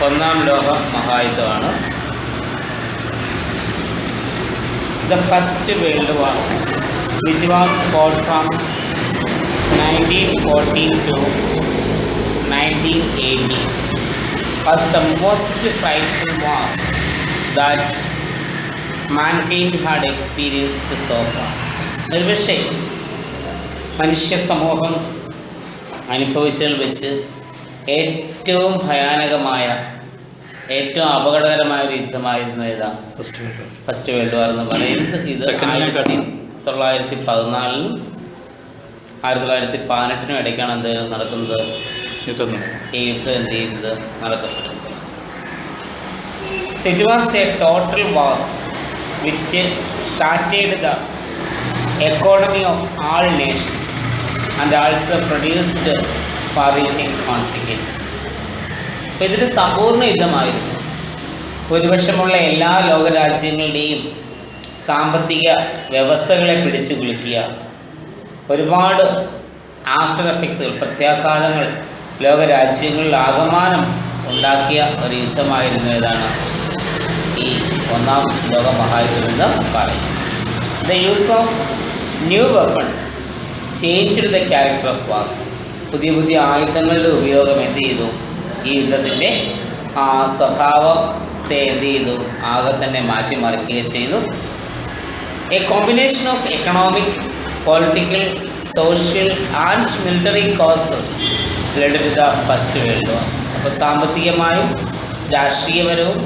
ഒന്നാം ലോക മഹായുദ്ധമാണ്. The First World War, which was fought from 1914 to 1918, was the most frightful war that mankind had experienced so far. ഒരുപക്ഷേ മനുഷ്യ സമൂഹം അനുഭവിച്ചതിൽ വെച്ച് ഏറ്റവും ഭയാനകമായ, ഏറ്റവും അപകടകരമായ ഒരു യുദ്ധമായിരുന്നു ഏതാ? ഫസ്റ്റ് വേൾഡ് വാർ എന്ന് പറയുന്നത്. ഇത് 1914 1918 ഇടയ്ക്കാണ് എന്ത് നടക്കുന്നത്, ഈ യുദ്ധം എന്ത് ചെയ്യുന്നത്, നടക്കപ്പെടുന്നത്. It was a total war which shattered the economy of all nations and also produced far-reaching consequences. അപ്പോൾ ഇതൊരു സമ്പൂർണ്ണ യുദ്ധമായിരുന്നു. ഭൂരിപക്ഷമുള്ള എല്ലാ ലോകരാജ്യങ്ങളുടെയും സാമ്പത്തിക വ്യവസ്ഥകളെ പിടിച്ചു കുലുക്കിയ, ഒരുപാട് ആഫ്റ്റർ എഫക്ട്സുകൾ, പ്രത്യാഘാതങ്ങൾ ലോകരാജ്യങ്ങളിൽ ആകമാനം ഉണ്ടാക്കിയ ഒരു യുദ്ധമായിരുന്നു ഏതാണ്, ഈ ഒന്നാം ലോക മഹായുദ്ധം എന്ന് പറയുന്നത്. The use of new weapons changed the character of വാർ. പുതിയ പുതിയ ആയുധങ്ങളുടെ ഉപയോഗം എന്ത് ചെയ്തു, ഈ യുദ്ധത്തിൻ്റെ സ്വഭാവത്തെ എന്ത് ചെയ്തു, ആകെ തന്നെ മാറ്റിമറിക്കുകയും ചെയ്തു. A combination of economic, political, social and military causes led to the first world war. അപ്പോൾ സാമ്പത്തികമായും രാഷ്ട്രീയപരവും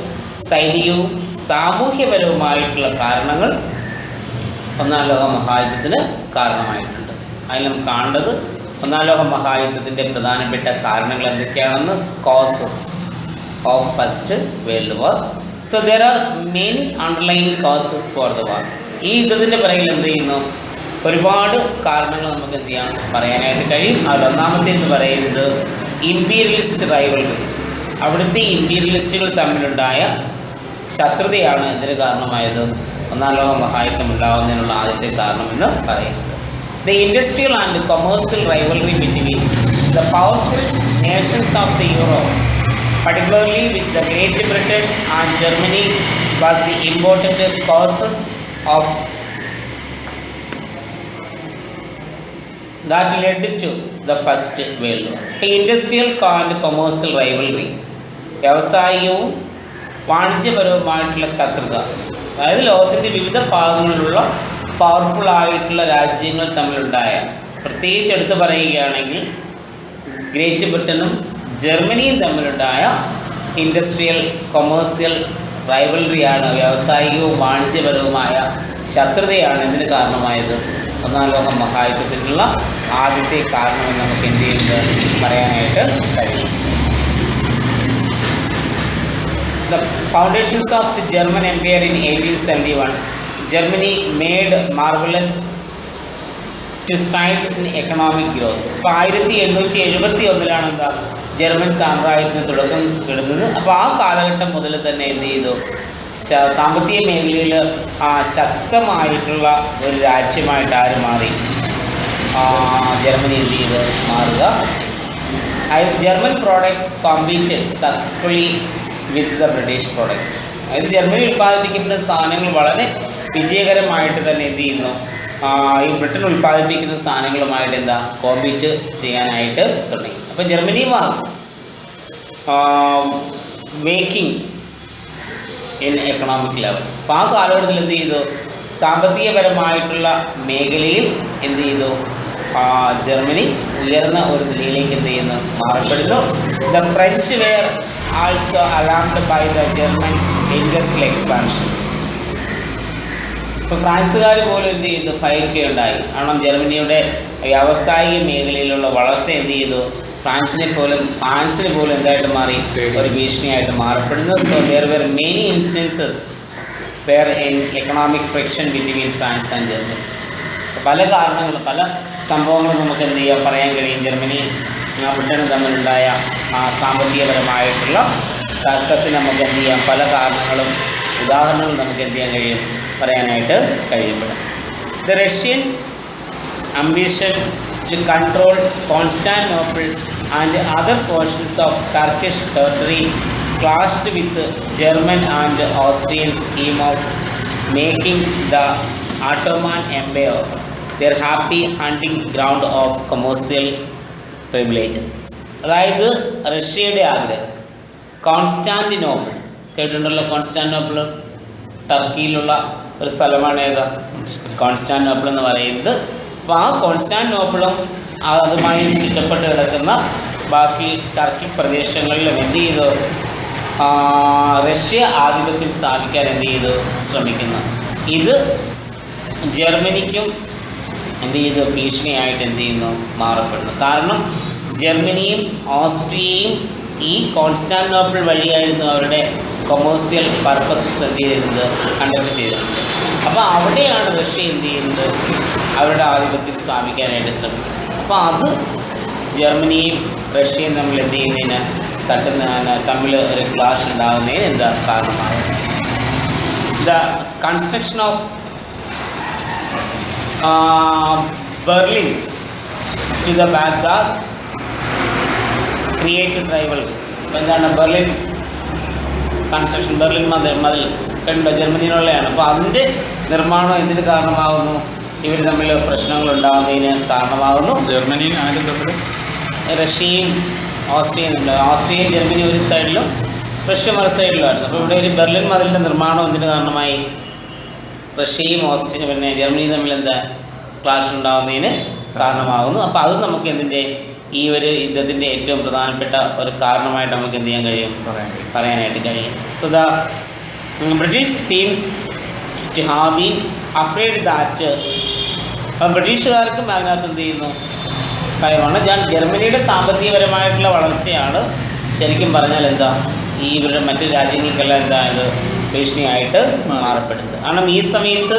സൈനികവും സാമൂഹ്യപരവുമായിട്ടുള്ള കാരണങ്ങൾ ഒന്നാം ലോക മഹായുദ്ധത്തിന് കാരണമായിട്ടുണ്ട്. അതിൽ നമുക്ക് കാണേണ്ടത് ഒന്നാം ലോക മഹായുദ്ധത്തിൻ്റെ പ്രധാനപ്പെട്ട കാരണങ്ങൾ എന്തൊക്കെയാണെന്ന്. Causes of first world war. So there are many underline causes for the war. ഈ യുദ്ധത്തിൻ്റെ പിറകിൽ എന്ത് ചെയ്യുന്നു, ഒരുപാട് കാരണങ്ങൾ നമുക്ക് എന്ത് ചെയ്യാൻ പറയാനായിട്ട് കഴിയും. അതിലൊന്നാമത്തെ എന്ന് പറയുന്നത് ഇമ്പീരിയലിസ്റ്റ് റൈവൽറീസ്. അവിടുത്തെ ഇമ്പീരിയലിസ്റ്റുകൾ തമ്മിലുണ്ടായ ശത്രുതയാണ് ഇതിന് കാരണമായത്, ഒന്നാം ലോക മഹായുദ്ധം ഉണ്ടാകുന്നതിനുള്ള ആദ്യത്തെ കാരണമെന്ന് പറയുന്നത്. The industrial and commercial rivalry between the powerful nations of the Europe, particularly with the Great Britain and Germany, was the important causes of that led to the First World War. Industrial and commercial rivalry, വ്യവസായികവും വാണിജ്യപരവുമായിട്ടുള്ള ശത്രുത, അതായത് ലോകത്തിൻ്റെ വിവിധ ഭാഗങ്ങളിലുള്ള powerful ആയിട്ടുള്ള രാജ്യങ്ങൾ തമ്മിലുണ്ടായ, പ്രത്യേകിച്ച് എടുത്തു പറയുകയാണെങ്കിൽ ഗ്രേറ്റ് ബ്രിട്ടനും ജർമ്മനിയും തമ്മിലുണ്ടായ ഇൻഡസ്ട്രിയൽ കൊമേഴ്സ്യൽ റൈവൽറിയാണ്, വ്യാവസായികവും വാണിജ്യപരവുമായ ശത്രുതയാണ് ഇതിന് കാരണമായത്, ഒന്നാം ലോക മഹായുദ്ധത്തിനുള്ള ആദ്യത്തെ കാരണമെന്ന് നമുക്ക് ഇന്ത്യയിൽ പറയാനായിട്ട് കഴിയും. The foundations of the German Empire in 1871, Germany made marvelous strides in economic growth. അപ്പോൾ 1871 എന്താ ജർമ്മൻ സാമ്രാജ്യത്തിന് തുടക്കം ഇടുന്നത്. അപ്പോൾ ആ കാലഘട്ടം മുതൽ തന്നെ എന്ത് ചെയ്തു, സാമ്പത്തിക മേഖലയിൽ ശക്തമായിട്ടുള്ള ഒരു രാജ്യമായിട്ട് ആര് മാറി, ജർമ്മനി എന്ത് ചെയ്ത് മാറുക ചെയ്തു. അതായത് German products competed successfully with the British product. അതായത് ജർമ്മനി ഉൽപ്പാദിപ്പിക്കുന്ന സാധനങ്ങൾ വളരെ വിജയകരമായിട്ട് തന്നെ എന്ത് ചെയ്യുന്നു, ഈ ബ്രിട്ടൻ ഉൽപ്പാദിപ്പിക്കുന്ന സാധനങ്ങളുമായിട്ട് എന്താ കോമ്പീറ്റ് ചെയ്യാനായിട്ട് തുടങ്ങി. അപ്പോൾ Germany was making in economic level. അപ്പോൾ ആ കാലഘട്ടത്തിൽ എന്ത് ചെയ്തു, സാമ്പത്തികപരമായിട്ടുള്ള മേഖലയിൽ എന്ത് ചെയ്തു, ജർമ്മനി ഉയർന്ന ഒരു നിലയിലേക്ക് എന്ത് ചെയ്യുന്നു, മാറപ്പെടുന്നു. The French were also alarmed by the German industrial expansion. ഇപ്പോൾ ഫ്രാൻസുകാർ പോലും എന്ത് ചെയ്തു, ഭയക്കുകയുണ്ടായി. കാരണം ജർമ്മനിയുടെ വ്യാവസായിക മേഖലയിലുള്ള വളർച്ച എന്ത് ചെയ്തു, ഫ്രാൻസിന് പോലും എന്തായിട്ട് മാറി, ഒരു ഭീഷണിയായിട്ട് മാറപ്പെടുന്നു. So there were many instances where in economic friction between France and Germany. പല കാരണങ്ങളും, പല സംഭവങ്ങളും നമുക്ക് എന്ത് ചെയ്യാൻ പറയാൻ കഴിയും. ജർമ്മനി ബ്രിട്ടനും തമ്മിലുണ്ടായ സാമ്പത്തികപരമായിട്ടുള്ള തർക്കത്തിന് നമുക്ക് എന്ത് ചെയ്യാം, പല കാരണങ്ങളും ഉദാഹരണങ്ങൾ നമുക്ക് എന്ത് ചെയ്യാൻ കഴിയും, പറയാനായിട്ട് കഴിയുമ്പോൾ. The Russian ambition to control Constantinople and other portions of Turkish territory clashed with German and Austrian scheme of making the Ottoman Empire their happy hunting ground of commercial privileges. അതായത് റഷ്യയുടെ ആഗ്രഹം കോൺസ്റ്റാന്റിനോപ്പിൾ കേട്ടിട്ടുണ്ടല്ലോ. Constantinople ടർക്കിയിലുള്ള ഒരു സ്ഥലമാണ് ഏതാ Constantinople എന്ന് പറയുന്നത്. അപ്പോൾ ആ കോൺസ്റ്റാന്റിനോപ്പിളും അതുമായി ചുറ്റപ്പെട്ട് കിടക്കുന്ന ബാക്കി ടർക്കി പ്രദേശങ്ങളിലും എന്ത് ചെയ്തു, റഷ്യ ആധിപത്യം സ്ഥാപിക്കാൻ എന്ത് ചെയ്തു ശ്രമിക്കുന്നു. ഇത് ജർമ്മനിക്കും എന്ത് ചെയ്തു ഭീഷണിയായിട്ട് എന്ത് ചെയ്യുന്നു മാറപ്പെടുന്നു. കാരണം ജർമ്മനിയും ഓസ്ട്രിയയും ഈ കോൺസ്റ്റാന്റിനോപ്പിൾ വഴിയായിരുന്നു അവരുടെ കൊമേഴ്സ്യൽ പർപ്പസസ് എന്ത് ചെയ്യുന്നത് കണ്ടക്ട് ചെയ്തിരുന്നത്. അപ്പോൾ അവിടെയാണ് റഷ്യ എന്ത് ചെയ്യുന്നത് അവരുടെ ആധിപത്യം സ്ഥാപിക്കാനായിട്ട് ശ്രമിക്കുന്നത്. അപ്പോൾ അത് ജർമ്മനിയും റഷ്യയും തമ്മിൽ എന്ത് ചെയ്യുന്നതിന് തമ്മിൽ ഒരു ക്ലാഷ് ഉണ്ടാകുന്നതിന് എന്താ കാരണമാകും. The construction of Berlin to the Baghdad created rival. എന്താണ് ബെർലിൻ കൺസ്ട്രക്ഷൻ, ബെർലിൻ മതിൽ കണ്ടോ ജർമ്മനിയിലുള്ളതാണ്. അപ്പോൾ അതിൻ്റെ നിർമ്മാണം എന്തിന് കാരണമാകുന്നു, ഇവർ തമ്മിൽ പ്രശ്നങ്ങൾ ഉണ്ടാകുന്നതിന് കാരണമാകുന്നു. ജർമ്മനിയും ആരും തമ്മിൽ റഷ്യയും ഓസ്ട്രിയയും ഉണ്ട്. ഓസ്ട്രിയയും ജർമ്മനി ഒരു സൈഡിലും റഷ്യ മറു സൈഡിലുമായിരുന്നു. അപ്പോൾ ഇവിടെ ഒരു ബെർലിൻ മതിലിൻ്റെ നിർമ്മാണം എന്തിന് കാരണമായി, റഷ്യയും പിന്നെ ജർമ്മനിയും തമ്മിൽ എന്താ ക്ലാഷ് ഉണ്ടാകുന്നതിന് കാരണമാകുന്നു. അപ്പോൾ അത് നമുക്ക് എന്തിൻ്റെ ഈ ഒരു യുദ്ധത്തിൻ്റെ ഏറ്റവും പ്രധാനപ്പെട്ട ഒരു കാരണമായിട്ട് നമുക്ക് എന്ത് ചെയ്യാൻ കഴിയും, പറയാനായിട്ട് കഴിയും. So the British seems to have been afraid that. ബ്രിട്ടീഷുകാർക്കും അതിനകത്ത് എന്ത് ചെയ്യുന്നു കാര്യമാണ്. ജർമ്മനിയുടെ സാമ്പത്തികപരമായിട്ടുള്ള വളർച്ചയാണ് ശരിക്കും പറഞ്ഞാൽ എന്താ ഈ ഇവരുടെ മറ്റ് രാജ്യങ്ങൾക്കെല്ലാം എന്താ ഇത് ഭീഷണിയായിട്ട് മാറപ്പെടുന്നത്. കാരണം ഈ സമയത്ത്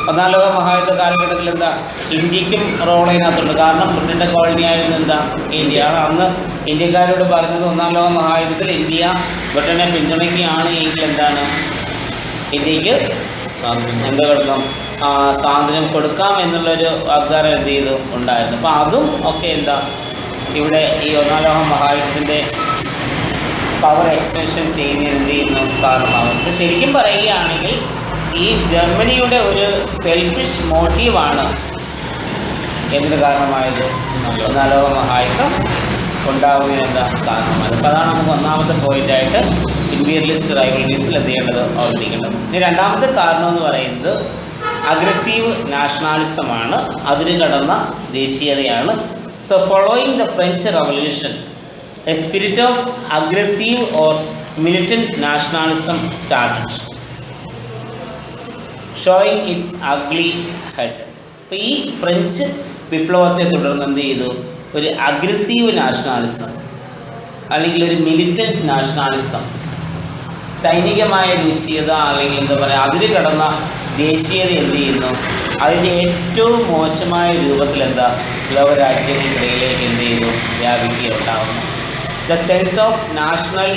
ഒന്നാം ലോക മഹായുദ്ധ കാലഘട്ടത്തിൽ എന്താ ഇന്ത്യക്കും റോൾ അതിനകത്തുണ്ട്. കാരണം ബ്രിട്ടൻ്റെ കോളനി ആയിരുന്നു എന്താ ഇന്ത്യയാണ്. അന്ന് ഇന്ത്യക്കാരോട് പറഞ്ഞത് ഒന്നാം ലോക മഹായുദ്ധത്തിൽ ഇന്ത്യ ബ്രിട്ടനെ പിന്തുണയ്ക്കുകയാണ് എങ്കിൽ എന്താണ് ഇന്ത്യക്ക് എന്ത് കൊടുക്കാം, സ്വാതന്ത്ര്യം കൊടുക്കാം എന്നുള്ളൊരു വാഗ്ദാനം എന്ത് ചെയ്തു ഉണ്ടായിരുന്നു. അപ്പോൾ അതും ഒക്കെ എന്താ ഇവിടെ ഈ ഒന്നാം ലോക മഹായുദ്ധത്തിൻ്റെ പവർ എക്സ്റ്റൻഷൻ ചെയ്യുന്നതിന് എന്ത് ചെയ്യുന്നു കാരണമാകും. അപ്പോൾ ശരിക്കും പറയുകയാണെങ്കിൽ ഈ ജർമ്മനിയുടെ ഒരു സെൽഫിഷ് മോട്ടീവാണ് എന്തിന് കാരണമായത്, ഒന്നാം ലോക മഹായുദ്ധം ഉണ്ടാകുന്നതിന് എന്താ കാരണമായത്. അപ്പോൾ അതാണ് നമുക്ക് ഒന്നാമത്തെ പോയിൻ്റായിട്ട് ഇമ്പീരിയലിസ്റ്റ് റൈവൽറീസിൽ എന്ത് ചെയ്യേണ്ടത് ഓർമ്മിക്കേണ്ടത്. ഇനി രണ്ടാമത്തെ കാരണം എന്ന് പറയുന്നത് അഗ്രസീവ് നാഷണാലിസമാണ്, അതിന് കടന്ന ദേശീയതയാണ്. So following the French revolution a spirit of aggressive or militant nationalism started showing its ugly head. അപ്പോൾ ഈ ഫ്രഞ്ച് വിപ്ലവത്തെ തുടർന്ന് എന്ത് ചെയ്തു, ഒരു അഗ്രസീവ് നാഷണാലിസം അല്ലെങ്കിൽ ഒരു മിലിറ്റന്റ് നാഷണാലിസം, സൈനികമായ ദേശീയത അല്ലെങ്കിൽ എന്താ പറയുക അതിൽ കടന്ന ദേശീയത എന്ത് ചെയ്യുന്നു, അതിൻ്റെ ഏറ്റവും മോശമായ രൂപത്തിൽ എന്താ ലോകരാജ്യങ്ങൾക്കിടയിലേക്ക് എന്ത് ചെയ്യുന്നു വ്യാപിക്കുകയുണ്ടാകുന്നു. The sense of national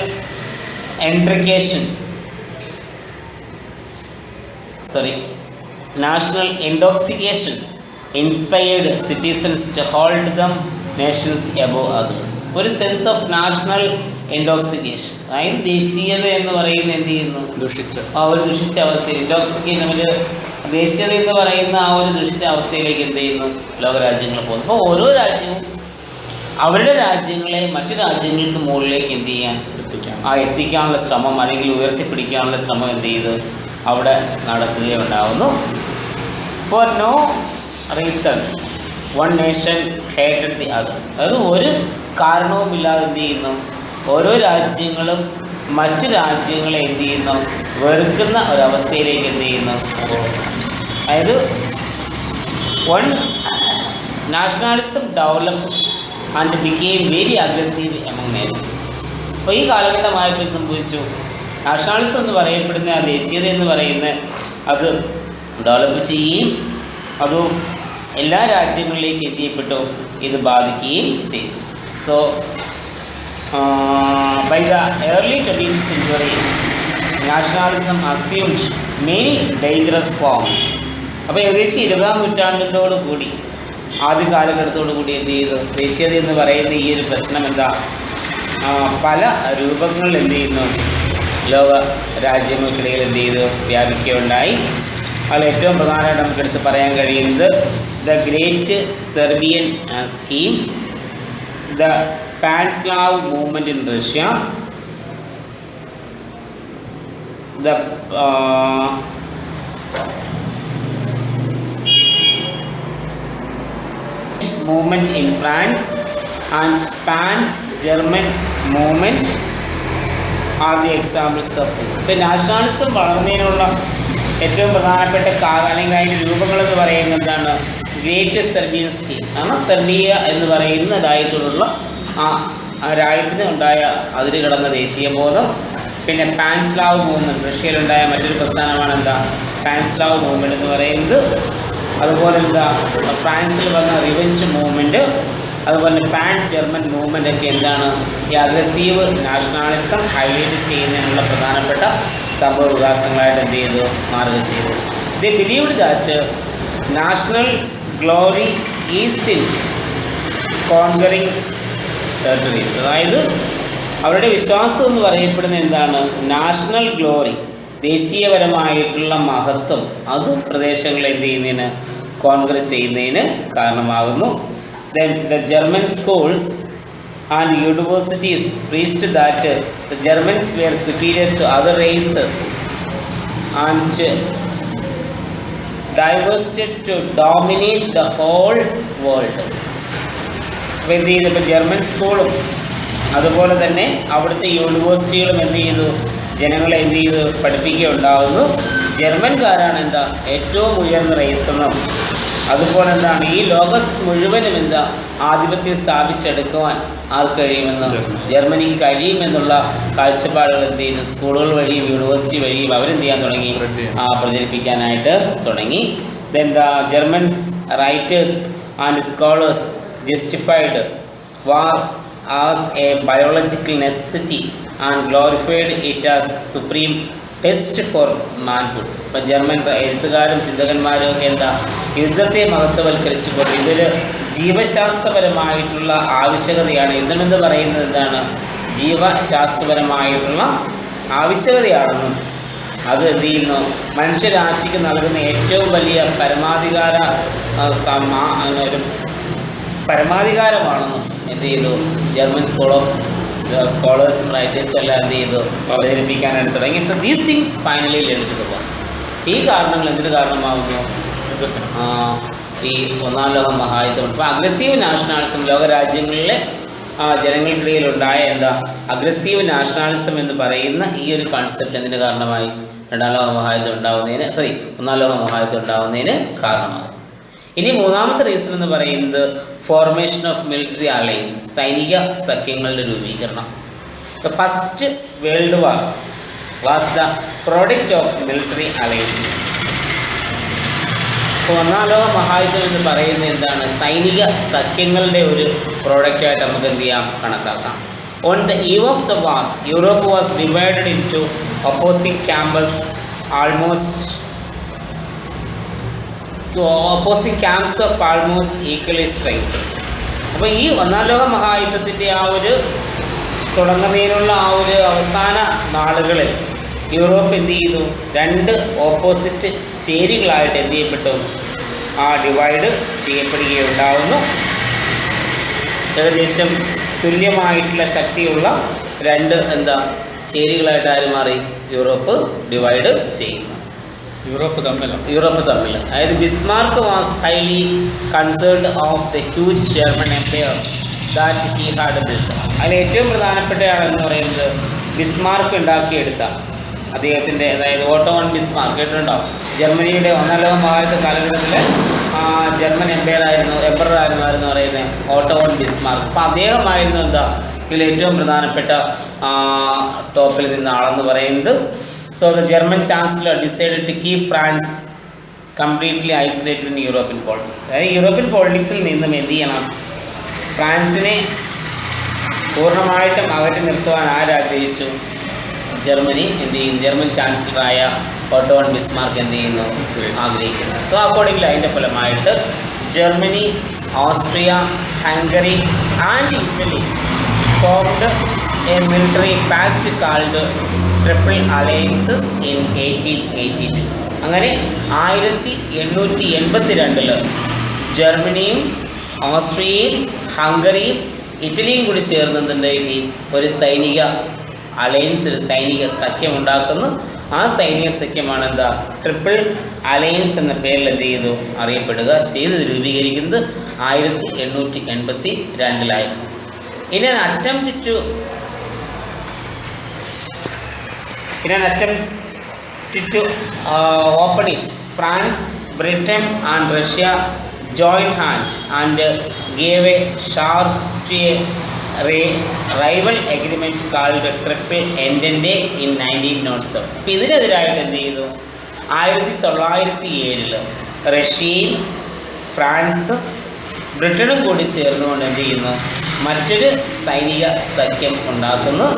national intoxication inspired citizens to hold them nations above others. ഒരു സെൻസ് ഓഫ് നാഷണൽ ഇൻടോക്സിക്കേഷൻ, അതായത് ദേശീയത എന്ന് പറയുന്നത് എന്ത് ചെയ്യുന്നു ഒരു ദുഷിച്ച അവസ്ഥ. ഇൻടോക്സിക്കേഷൻ ഒരു ദേശീയത എന്ന് പറയുന്ന ആ ഒരു ദുഷിച്ച അവസ്ഥയിലേക്ക് എന്ത് ചെയ്യുന്നു ലോകരാജ്യങ്ങൾ പോകുന്നു. അപ്പോൾ ഓരോ രാജ്യവും അവരുടെ രാജ്യങ്ങളെ മറ്റു രാജ്യങ്ങൾക്ക് മുകളിലേക്ക് എന്ത് ചെയ്യാൻ എത്തിക്കാനുള്ള ശ്രമം അല്ലെങ്കിൽ ഉയർത്തിപ്പിടിക്കാനുള്ള ശ്രമം എന്ത് ചെയ്തു അവിടെ നടക്കുകയുണ്ടാവുന്നു. For no reason one nation hated the other. അതായത് ഒരു കാരണവുമില്ലാതെ എന്ത് ചെയ്യുന്നു ഓരോ രാജ്യങ്ങളും മറ്റു രാജ്യങ്ങളെ എന്ത് ചെയ്യുന്നു വെറുക്കുന്ന ഒരവസ്ഥയിലേക്ക് എന്ത് ചെയ്യുന്നു. അതായത് one nationalism developed and became very aggressive among Nations. അപ്പോൾ ഈ കാലഘട്ടമായപ്പോൾ സംഭവിച്ചു, നാഷണാലിസം എന്ന് പറയപ്പെടുന്ന ആ ദേശീയത എന്ന് പറയുന്ന അത് ഡെവലപ്പ് ചെയ്യുകയും അതും എല്ലാ രാജ്യങ്ങളിലേക്ക് എത്തിയപ്പെട്ടു ഇത് ബാധിക്കുകയും ചെയ്തു. So by the early 20th century nationalism assumed many dangerous forms. അപ്പോൾ ഏകദേശം 20ാം നൂറ്റാണ്ടിനോട് കൂടി ആദ്യ കാലഘട്ടത്തോടു കൂടി എന്ത് ചെയ്തു ദേശീയത എന്ന് പറയുന്ന ഈ ഒരു പ്രശ്നം എന്താ പല രൂപങ്ങളിൽ എന്ത് ചെയ്യുന്നു, ലോക രാജ്യങ്ങൾക്കിടയിൽ എന്ത് ചെയ്തു, വ്യാപിക്കുകയുണ്ടായി. അതിൽ ഏറ്റവും പ്രധാനമായിട്ട് നമുക്ക് എടുത്ത് പറയാൻ കഴിയുന്നത് the great Serbian scheme, the Panslav movement in Russia, the movement in France and pan German movement are the examples of this. ഇപ്പം നാഷണാലിസം വളർന്നതിനുള്ള ഏറ്റവും പ്രധാനപ്പെട്ട അല്ലെങ്കിൽ അതിൻ്റെ രൂപങ്ങളെന്ന് പറയുന്നത് എന്താണ്? Great Serbian scheme. കാരണം സെർബിയ എന്ന് പറയുന്ന രാജ്യത്തോടുള്ള ആ രാജ്യത്തിന് ഉണ്ടായ അതിര് കടന്ന ദേശീയ ബോധം. പിന്നെ പാൻസ്ലാവ് മൂവ്മെൻറ്റ്, റഷ്യയിലുണ്ടായ മറ്റൊരു പ്രസ്ഥാനമാണ് എന്താ പാൻസ്ലാവ് മൂവ്മെൻറ്റ് എന്ന് പറയുന്നത്. അതുപോലെ എന്താ ഫ്രാൻസിൽ വന്ന റിവെഞ്ച് മൂവ്മെൻറ്റ്, അതുപോലെ പാൻ ജർമ്മൻ മൂവ്മെൻ്റ് ഒക്കെ എന്താണ് ഈ അഗ്രസീവ് നാഷണാലിസം ഹൈലൈറ്റ് ചെയ്യുന്നതിനുള്ള പ്രധാനപ്പെട്ട സംഭവ വികാസങ്ങളായിട്ട് എന്ത് ചെയ്തു, മാറുക ചെയ്തു. They believed that national glory is in conquering territories. അതായത് അവരുടെ വിശ്വാസം എന്ന് പറയപ്പെടുന്നത് എന്താണ്? നാഷണൽ ഗ്ലോറി, ദേശീയപരമായിട്ടുള്ള മഹത്വം, അത് പ്രദേശങ്ങളെ എന്ത് ചെയ്യുന്നതിന്, കോൺകർ ചെയ്യുന്നതിന് കാരണമാകുന്നു. Then the German schools and universities preached that the Germans were superior to other races and diverted to dominate the whole world. അപ്പോൾ എന്ത് ചെയ്തു, ഇപ്പോൾ ജർമ്മൻ സ്കൂളും അതുപോലെ തന്നെ അവിടുത്തെ യൂണിവേഴ്സിറ്റികളും എന്ത് ചെയ്തു, ജനങ്ങളെ എന്ത് ചെയ്തു, പഠിപ്പിക്കുകയുണ്ടാകുന്നു. ജർമ്മൻകാരാണ് എന്താ ഏറ്റവും ഉയർന്ന റേസെന്നും, അതുപോലെ എന്താണ് ഈ ലോകത്ത് മുഴുവനും എന്താ ആധിപത്യം സ്ഥാപിച്ചെടുക്കുവാൻ ആർക്ക് കഴിയുമെന്ന്, ജർമ്മനിക്ക് കഴിയുമെന്നുള്ള കാഴ്ചപ്പാടുകൾ എന്ത് ചെയ്യുന്നു, സ്കൂളുകൾ വഴിയും യൂണിവേഴ്സിറ്റി വഴിയും അവരെന്ത് ചെയ്യാൻ തുടങ്ങി, പ്രചരിപ്പിക്കാനായിട്ട് തുടങ്ങി. Then the Germans writers and scholars justified war as A biological necessity and glorified it as supreme test for manhood. ഇപ്പം ജർമ്മൻ എഴുത്തുകാരും ചിന്തകന്മാരും ഒക്കെ എന്താ യുദ്ധത്തെ മഹത്വവൽക്കരിച്ചുകൊണ്ട് ഇതൊരു ജീവശാസ്ത്രപരമായിട്ടുള്ള ആവശ്യകതയാണ്. യുദ്ധമെന്ന് പറയുന്നത് എന്താണ്? ജീവശാസ്ത്രപരമായിട്ടുള്ള ആവശ്യകതയാണെന്നും അത് എന്ത് ചെയ്യുന്നു, മനുഷ്യരാശിക്ക് നൽകുന്ന ഏറ്റവും വലിയ പരമാധികാരമാണെന്നും എന്ത് ചെയ്തു, ജർമ്മൻ സ്കോളേഴ്സും റൈറ്റേഴ്സും എല്ലാം എന്ത് ചെയ്തു, അവതരിപ്പിക്കാനായിട്ട് തുടങ്ങി. So these things finally led. ഈ കാരണങ്ങൾ എന്തിനു കാരണമാകുന്നു? ഈ ഒന്നാം ലോക മഹായുദ്ധം. ഇപ്പോൾ അഗ്രസീവ് നാഷണാലിസം ലോകരാജ്യങ്ങളിലെ ജനങ്ങൾക്കിടയിൽ ഉണ്ടായ എന്താ അഗ്രസീവ് നാഷണാലിസം എന്ന് പറയുന്ന ഈ ഒരു കൺസെപ്റ്റ് എന്തിന് കാരണമായി? ഒന്നാം ലോക മഹായുദ്ധം ഉണ്ടാവുന്നതിന് കാരണമായി. ഇനി മൂന്നാമത്തെ റീസൺ എന്ന് പറയുന്നത് ഫോർമേഷൻ ഓഫ് മിലിറ്ററി അലയൻസ്, സൈനിക സഖ്യങ്ങളുടെ രൂപീകരണം. The first world war was the product of military alliances. അപ്പോൾ ഒന്നാം ലോക മഹായുദ്ധം എന്ന് പറയുന്നത് എന്താണ്? സൈനിക സഖ്യങ്ങളുടെ ഒരു പ്രോഡക്റ്റായിട്ട് നമുക്ക് എന്ത് ചെയ്യാം, കണക്കാക്കാം. On the eve of the war Europe was divided into opposing camps of almost equally strength. അപ്പോൾ ഈ ഒന്നാം ലോക മഹായുദ്ധത്തിൻ്റെ ആ ഒരു തുടങ്ങുന്നതിനുള്ള ആ ഒരു അവസാന നാളുകളിൽ യൂറോപ്പ് എന്ത് ചെയ്തു, രണ്ട് ഓപ്പോസിറ്റ് ചേരികളായിട്ട് എന്ത് ചെയ്യപ്പെട്ടു, ഡിവൈഡ് ചെയ്യപ്പെടുകയുണ്ടാവുന്നു. ഏകദേശം തുല്യമായിട്ടുള്ള ശക്തിയുള്ള രണ്ട് ചേരികളായിട്ട് ആര് മാറി? യൂറോപ്പ് ഡിവൈഡ് ചെയ്യുന്നു. യൂറോപ്പ് തമ്മിൽ അതായത് Bismarck was highly concerned of the huge German empire that he had build. അതിൽ ഏറ്റവും പ്രധാനപ്പെട്ടയാളെന്ന് പറയുന്നത് ബിസ്മാർക്ക് ഉണ്ടാക്കിയെടുത്ത അദ്ദേഹത്തിൻ്റെ, അതായത് ഓട്ടോമൻ ബിസ്മാർക്ക് കേട്ടിട്ടുണ്ടാവും. ജർമ്മനിയുടെ ഒന്നാം ലോക മഹായുദ്ധ കാലഘട്ടത്തിൽ ജർമ്മൻ എംപററായിരുന്നു പറയുന്നത് ഓട്ടോമൻ ബിസ്മാർക്ക്. അപ്പോൾ അദ്ദേഹമായിരുന്നു ഇതിൽ ഏറ്റവും പ്രധാനപ്പെട്ട ടോപ്പിൽ നിന്ന ആളെന്ന് പറയുന്നത്. So the German chancellor decided to keep France completely isolated in European politics. അതായത് യൂറോപ്യൻ പോളിറ്റിക്സിൽ നിന്നും എന്ത് ചെയ്യണം, ഫ്രാൻസിനെ പൂർണ്ണമായിട്ടും അകറ്റി നിർത്തുവാൻ ആരാഗ്രഹിച്ചു? ജർമ്മനി എന്ത് ചെയ്യും? ജർമ്മൻ ചാൻസലറായ ഓട്ടോൺ ബിസ്മാർക്ക് എന്ത് ചെയ്യുന്നു? ആഗ്രഹിക്കുന്നു. സോ അക്കോർഡിംഗ്ലി അതിൻ്റെ ഫലമായിട്ട് Germany, Austria, Hungary and Italy formed a military pact called Triple Alliances in 1882. അങ്ങനെ 1882 ജർമ്മനിയും ഓസ്ട്രിയയും ഹംഗറിയും ഇറ്റലിയും കൂടി ചേർന്നതിൻ്റെ ഒരു സൈനിക അലയൻസ്, ഒരു സൈനിക സഖ്യം ഉണ്ടാക്കുന്നു. ആ സൈനിക സഖ്യമാണ് എന്താ ട്രിപ്പിൾ അലയൻസ് എന്ന പേരിൽ എന്ത് ചെയ്തു അറിയപ്പെടുക ചെയ്ത് രൂപീകരിക്കുന്നത് 1882 In an attempt to open it, France, Britain and Russia joined hands and gave a sharp to a rival agreement called Triple Entente in 1907. അപ്പോൾ ഇതിനെതിരായിട്ട് എന്ത് ചെയ്തു 1907 റഷ്യയും ഫ്രാൻസും ബ്രിട്ടനും കൂടി ചേർന്നുകൊണ്ട് എന്ത് ചെയ്യുന്നു മറ്റൊരു സൈനിക സഖ്യം ഉണ്ടാക്കുന്നു.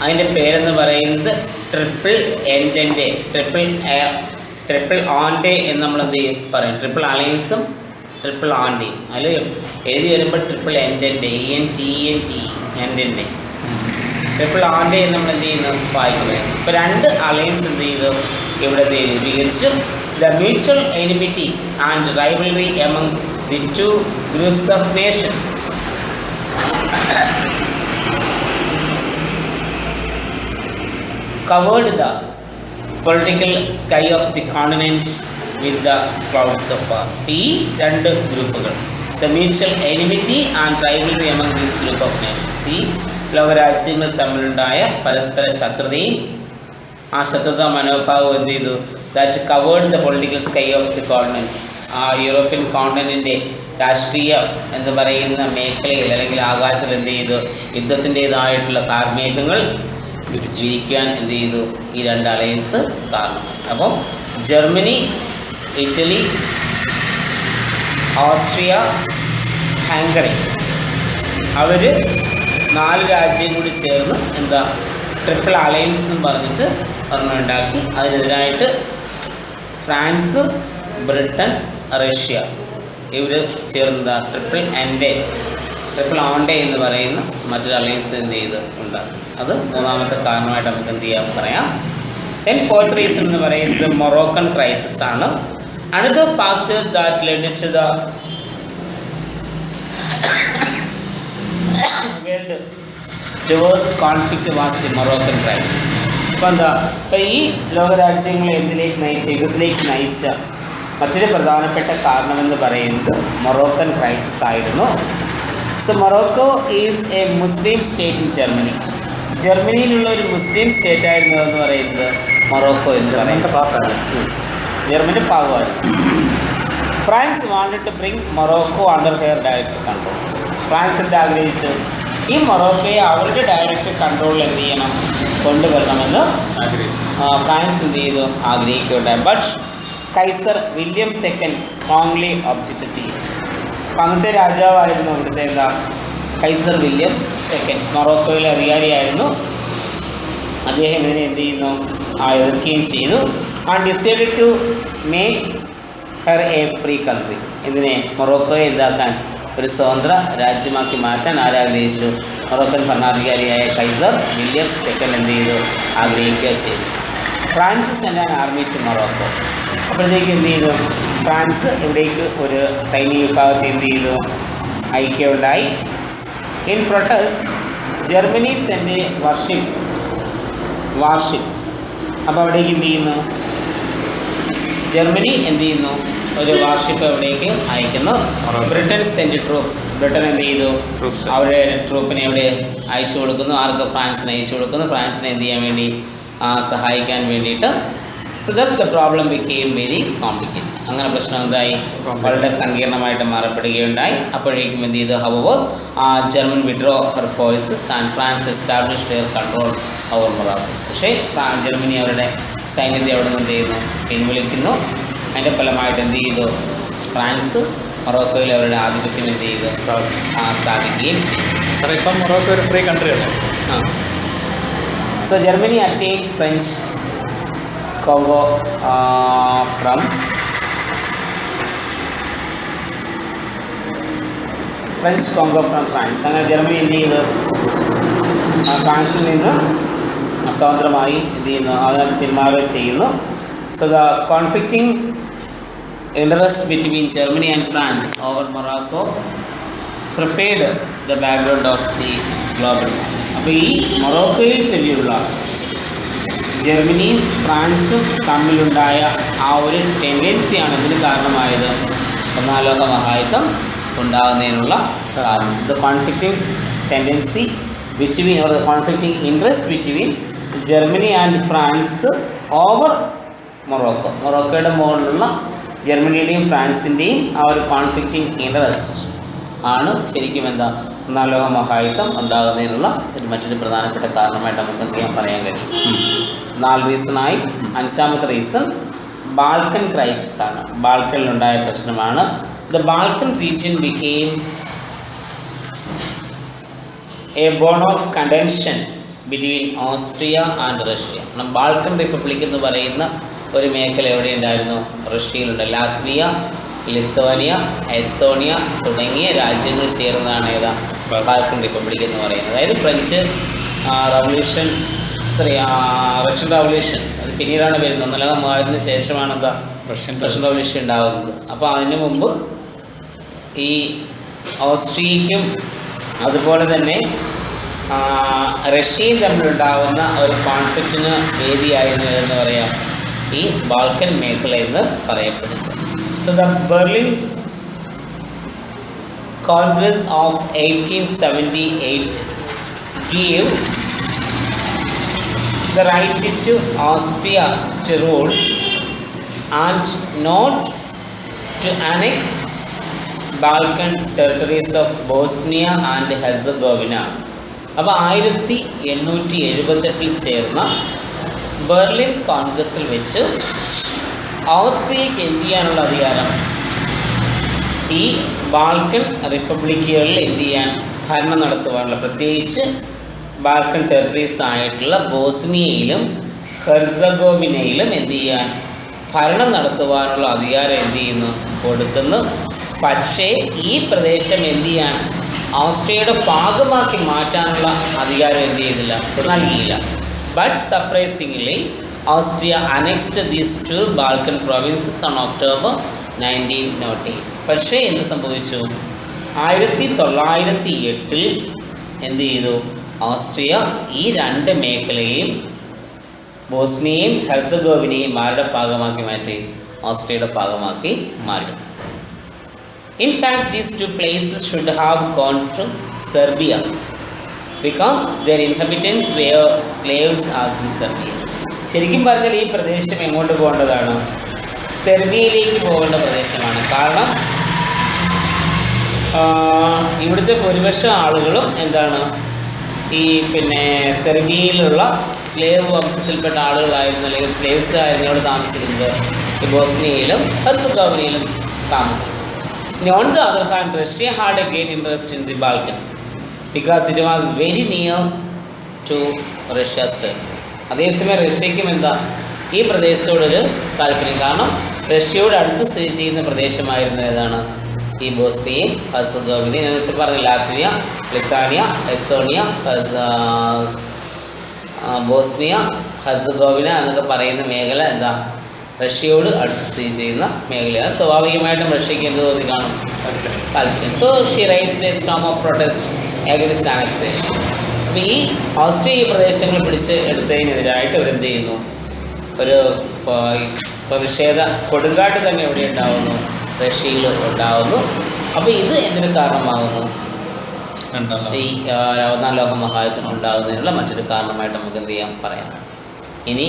അതിൻ്റെ പേരെന്ന് പറയുന്നത് ട്രിപ്പിൾ എൻറ്റൻറ്റെ, ട്രിപ്പിൾ ആൻഡേ എന്ന് നമ്മൾ എന്ത് ചെയ്യും പറയും. ട്രിപ്പിൾ അലയൻസും ട്രിപ്പിൾ ആൻഡേയും അതിൽ എഴുതി വരുമ്പോൾ ട്രിപ്പിൾ എൻറ്റൻറ്റെ എൻറ്റൻറ്റെ ട്രിപ്പിൾ ആൻഡേ എന്ന് നമ്മൾ എന്ത് ചെയ്യുന്നു വായിക്കുന്നത്. ഇപ്പോൾ രണ്ട് അലയൻസ് എന്ത് ചെയ്തു ഇവിടെ രൂപീകരിച്ചു. The mutual enmity and rivalry among the two groups of nations covered the political sky of the continent with the clouds of war. ഈ രണ്ട് ഗ്രൂപ്പുകൾ, the mutual enmity and rivalry among this group of nations, ഈ ലോകരാജ്യങ്ങൾ തമ്മിലുണ്ടായ പരസ്പര ശത്രുതയും ആ ശത്രുതാ മനോഭാവം എന്ത് ചെയ്തു that covered the political sky of the continent, ആ യൂറോപ്യൻ കോണ്ടിനെൻ്റ് രാഷ്ട്രീയം എന്ന് പറയുന്ന മേഖലയിൽ അല്ലെങ്കിൽ ആകാശത്തിൽ എന്ത് ചെയ്തു യുദ്ധത്തിൻ്റേതായിട്ടുള്ള കാർമേഘങ്ങൾ വിരിക്കാൻ എന്ത് ചെയ്തു ഈ രണ്ട് അലയൻസ് കാരണമായി. അപ്പം ജർമ്മനി, ഇറ്റലി, ഓസ്ട്രിയ, ഹംഗറി അവർ 4 രാജ്യം കൂടി ചേർന്ന് എന്താ ട്രിപ്പിൾ അലയൻസ് എന്ന് പറഞ്ഞിട്ട് ഉണ്ടാക്കി. അതിനെതിരായിട്ട് ഫ്രാൻസ്, ബ്രിട്ടൻ, റഷ്യ ഇവർ ചേർന്ന ട്രിപ്പിൾ ആൻഡേ എന്ന് പറയുന്ന മറ്റൊരു അലയൻസ് എന്ത് ചെയ്ത് ഉണ്ടാകും. അത് മൂന്നാമത്തെ കാരണമായിട്ട് നമുക്ക് എന്ത് ചെയ്യാൻ പറയാം. ദെൻ ഫോർത്ത് റീസൺ എന്ന് പറയുന്നത് മൊറോക്കൻ ക്രൈസിസ് ആണ്. Another factor that led to the world diverse conflict was the Moroccan crisis. ഇപ്പോൾ എന്താ ഇപ്പോൾ ഈ ലോകരാജ്യങ്ങളെ യുദ്ധത്തിലേക്ക് നയിച്ച മറ്റൊരു പ്രധാനപ്പെട്ട കാരണമെന്ന് പറയുന്നത് മൊറോക്കൻ ക്രൈസിസ് ആയിരുന്നു. So Morocco is a Muslim state in Germany. ജർമ്മനിയിലുള്ള ഒരു മുസ്ലിം സ്റ്റേറ്റ് ആയിരുന്നു എന്ന് പറയുന്നത് മൊറോക്കോ എന്ന് പറയുന്ന പാർട്ടാണ്, ജർമ്മനി ഭാഗമാണ്. France wanted to bring Morocco under her direct control. France എന്ത് ആഗ്രഹിച്ചു ഈ മൊറോക്കോയെ അവരുടെ ഡയറക്റ്റ് കൺട്രോളിൽ എന്ത് ചെയ്യണം കൊണ്ടുവരണമെന്ന് ഫ്രാൻസ് എന്ത് ചെയ്തു ആഗ്രഹിക്കുകയുണ്ടായി. But Kaiser William second strongly objected to it. അപ്പം അന്നത്തെ രാജാവായിരുന്നു അവിടുത്തെ എന്താ കൈസർ വില്യം സെക്കൻഡ്, മൊറോക്കോയിലെ അധികാരിയായിരുന്നു. അദ്ദേഹം ഇതിനെ എന്ത് ചെയ്യുന്നു എതിർക്കുകയും ചെയ്തു. And decided to make her a free country. ഇതിനെ മൊറോക്കോയെ എന്താക്കാൻ ഒരു സ്വതന്ത്ര രാജ്യമാക്കി മാറ്റാൻ ആരാഗ്രഹിച്ചു മൊറോക്കൻ ഭരണാധികാരിയായ കൈസർ വില്യം സെക്കൻഡ് എന്ത് ചെയ്തു ആഗ്രഹിക്കുക ചെയ്തു. France send an army to Morocco. അപ്പോഴത്തേക്ക് എന്ത് ചെയ്തു ഫ്രാൻസ് ഇവിടേക്ക് ഒരു സൈനിക വിഭാഗത്തെ എന്ത് ചെയ്തു അയക്കുകയുണ്ടായി. In protest Germany send a warship. അപ്പോൾ അവിടേക്ക് എന്ത് ചെയ്യുന്നു ജർമ്മനി എന്ത് ചെയ്യുന്നു ഒരു വാർഷിപ്പ് അവിടേക്ക് അയക്കുന്നു. Britain send troops. ബ്രിട്ടൻ എന്ത് ചെയ്തു അവരുടെ ട്രൂപ്പിനെ അവിടെ അയച്ചു കൊടുക്കുന്നു. ആർക്ക് ഫ്രാൻസിനെ അയച്ചു കൊടുക്കുന്നു. ഫ്രാൻസിനെ എന്ത് ചെയ്യാൻ വേണ്ടി സഹായിക്കാൻ വേണ്ടിയിട്ട്. So thus the problem became very complicated. അങ്ങനെ പ്രശ്നം എന്തായി വളരെ സങ്കീർണമായിട്ട് മാറപ്പെടുകയുണ്ടായി. അപ്പോഴേക്കും എന്ത് ചെയ്തു however German withdraw her forces and France establish their control over Morocco. പക്ഷേ ജർമ്മനി അവരുടെ സൈന്യത്തെ അവിടെ നിന്ന് എന്ത് ചെയ്യുന്നു പിൻവലിക്കുന്നു. അതിൻ്റെ ഫലമായിട്ട് എന്ത് ചെയ്തു ഫ്രാൻസ് മൊറോക്കോയിൽ അവരുടെ ആധിപത്യം എന്ത് ചെയ്തു സ്ഥാപിക്കുകയും ചെയ്തു. സാർ ഇപ്പം മൊറോക്കോ ഒരു ഫ്രീ കൺട്രി അല്ലേ? So Germany attain French Congo from France. അങ്ങനെ ജർമ്മനി എന്ത് ചെയ്തു ഫ്രാൻസിൽ നിന്ന് സ്വതന്ത്രമായി എന്ത് ചെയ്യുന്നു, അതിനകത്ത് പിന്മാറുക ചെയ്യുന്നു. So the conflicting interest between Germany and France over Morocco prepared the background of the global. അപ്പോൾ ഈ മൊറോക്കോയിൽ ചൊല്ലിയുള്ള ജർമ്മനിയും ഫ്രാൻസും തമ്മിലുണ്ടായ ആ ഒരു ടെൻഡൻസിയാണ് ഇതിന് കാരണമായത്, ഒന്നാം ലോക മഹായുദ്ധം ഉണ്ടാകുന്നതിനുള്ള കാരണം. The conflicting tendency between or the conflicting interest between Germany and France over Morocco. മൊറോക്കോയുടെ മുകളിലുള്ള ജർമ്മനിയുടെയും ഫ്രാൻസിൻ്റെയും ആ ഒരു കോൺഫ്ലിക്റ്റിംഗ് ഇൻട്രസ്റ്റ് ആണ് ശരിക്കും എന്താ ഒന്നാം ലോക മഹായുദ്ധം ഉണ്ടാകുന്നതിനുള്ള മറ്റൊരു പ്രധാനപ്പെട്ട കാരണമായിട്ട് നമുക്ക് എന്ത് ചെയ്യാൻ പറയാൻ കഴിയും. 4 റീസണായി. 5ാമത്തെ റീസൺ ബാൾക്കൻ ക്രൈസിസ് ആണ്. ബാൾക്കനിലുണ്ടായ പ്രശ്നമാണ്. The Balkan region became a bone of contention between Austria and Russia. Balkan republic എന്ന് പറയുന്ന ഒരു മേഖല എവിടെ ഉണ്ടായിരുന്നു? റഷ്യയിലുണ്ട്. ലാത്വിയ, ലിത്വാനിയ, എസ്തോണിയ തുടങ്ങിയ രാജ്യങ്ങൾ ചേർന്നതാണ് ഏതാ ബാൾക്കൻ റിപ്പബ്ലിക് എന്ന് പറയുന്നത്. അതായത് ഫ്രഞ്ച് റവല്യൂഷൻ, റഷ്യൻ റവല്യൂഷൻ അത് പിന്നീടാണ് വരുന്നത്. ഒന്നാം ലോക മഹായുദ്ധത്തിന് ശേഷമാണ് എന്താ റഷ്യൻ റവല്യൂഷൻ ഉണ്ടാകുന്നത്. അപ്പോൾ അതിനു മുമ്പ് ഈ ഓസ്ട്രിയയ്ക്കും അതുപോലെ തന്നെ റഷ്യയും തമ്മിലുണ്ടാകുന്ന ഒരു കോൺഫ്ലിക്റ്റിന് വേദിയായിരുന്നു എന്ന് പറയാം ഈ ബാൾക്കൻ മേഖല എന്ന് പറയപ്പെടുന്നത്. So the Berlin Congress of 1878 gave the right to Austria to rule and not to annex Balkan territories of Bosnia and Herzegovina. അപ്പോൾ 1878 ചേർന്ന ബെർലിൻ കോൺഗ്രസിൽ വെച്ച് ഓസ്ട്രിയക്ക് എന്ത് ചെയ്യാനുള്ള അധികാരം? ഈ ബാൾക്കൻ റിപ്പബ്ലിക്കുകളിൽ എന്ത് ചെയ്യാൻ, ഭരണം നടത്തുവാനുള്ള, പ്രത്യേകിച്ച് ബാൾക്കൻ ടെറിട്ടറീസ് ആയിട്ടുള്ള ബോസ്നിയയിലും ഹെർസഗോവിനയിലും എന്ത് ചെയ്യാൻ, ഭരണം നടത്തുവാനുള്ള അധികാരം എന്ത് ചെയ്യുന്നു, കൊടുക്കുന്നു. പക്ഷേ ഈ പ്രദേശം എന്ത് ചെയ്യാൻ, ഓസ്ട്രിയയുടെ ഭാഗമാക്കി മാറ്റാനുള്ള അധികാരം എന്ത് ചെയ്തില്ല, നൽകിയില്ല. But surprisingly Austria annexed these 2 Balkan provinces on October 1908. പക്ഷേ എന്ത് സംഭവിച്ചു? 1908 എന്ത് ചെയ്തു? ഓസ്ട്രിയ ഈ 2 മേഖലയെയും ബോസ്നിയയും ഹെർസഗോവിനയും ആരുടെ ഭാഗമാക്കി മാറ്റി? ഓസ്ട്രിയയുടെ ഭാഗമാക്കി മാറ്റി. In fact, these 2 places should have gone to Serbia because their inhabitants were slaves as in Serbia. ശരിക്കും പറഞ്ഞാൽ ഈ പ്രദേശം എങ്ങോട്ട് പോകേണ്ടതാണ്? സെർബിയയിലേക്ക് പോകേണ്ട പ്രദേശമാണ്. കാരണം ഇവിടുത്തെ ഭൂരിപക്ഷം ആളുകളും എന്താണ്, ഈ സെർബിയയിലുള്ള സ്ലേവ് വംശത്തിൽപ്പെട്ട ആളുകളായിരുന്നു, അല്ലെങ്കിൽ സ്ലേവ്സ് ആയിരുന്നു ഇവിടെ താമസിക്കുന്നത്. ഈ ബോസ്നിയയിലും ഹെർസഗോവിനയിലും താമസിക്കുന്നു. On the other hand, Russia had a great interest in the Balkan because it was very near to Russia's territory. അതേസമയം റഷ്യയ്ക്കും എന്താ ഈ പ്രദേശത്തോടൊരു താല്പര്യം. കാരണം റഷ്യയോട് അടുത്ത് സ്ഥിതി ചെയ്യുന്ന പ്രദേശമായിരുന്നു ഏതാണ്? ഈ ബോസ്നിയയും ഹെർസഗോവിനയും. നേരത്തെ പറഞ്ഞ Latvia, Lithuania, Estonia, Bosnia, Herzegovina എന്നൊക്കെ പറയുന്ന മേഖല എന്താ, റഷ്യയോട് അടുത്ത് സ്ഥിതി ചെയ്യുന്ന മേഖലയാണ്. സ്വാഭാവികമായിട്ടും റഷ്യയ്ക്ക് എന്ത് തോന്നി കാണും? താല്പര്യം. So she raised a storm of protest against annexation. അപ്പോൾ ഈ ഓസ്ട്രിയ ഈ പ്രദേശങ്ങൾ പിടിച്ച് എടുത്തതിനെതിരായിട്ട് ഇവരെന്ത് ചെയ്യുന്നു? ഒരു പ്രതിഷേധ കൊടുങ്കാട്ട് തന്നെ എവിടെ ഉണ്ടാകുന്നു? റഷ്യയിൽ ഉണ്ടാകുന്നു. അപ്പോൾ ഇത് എന്തിനു കാരണമാകുന്നു? ഈ 1ാം ലോക മഹായുദ്ധം ഉണ്ടാകുന്നതിനുള്ള മറ്റൊരു കാരണമായിട്ട് നമുക്ക് എന്ത് ചെയ്യാം, പറയാം. ഇനി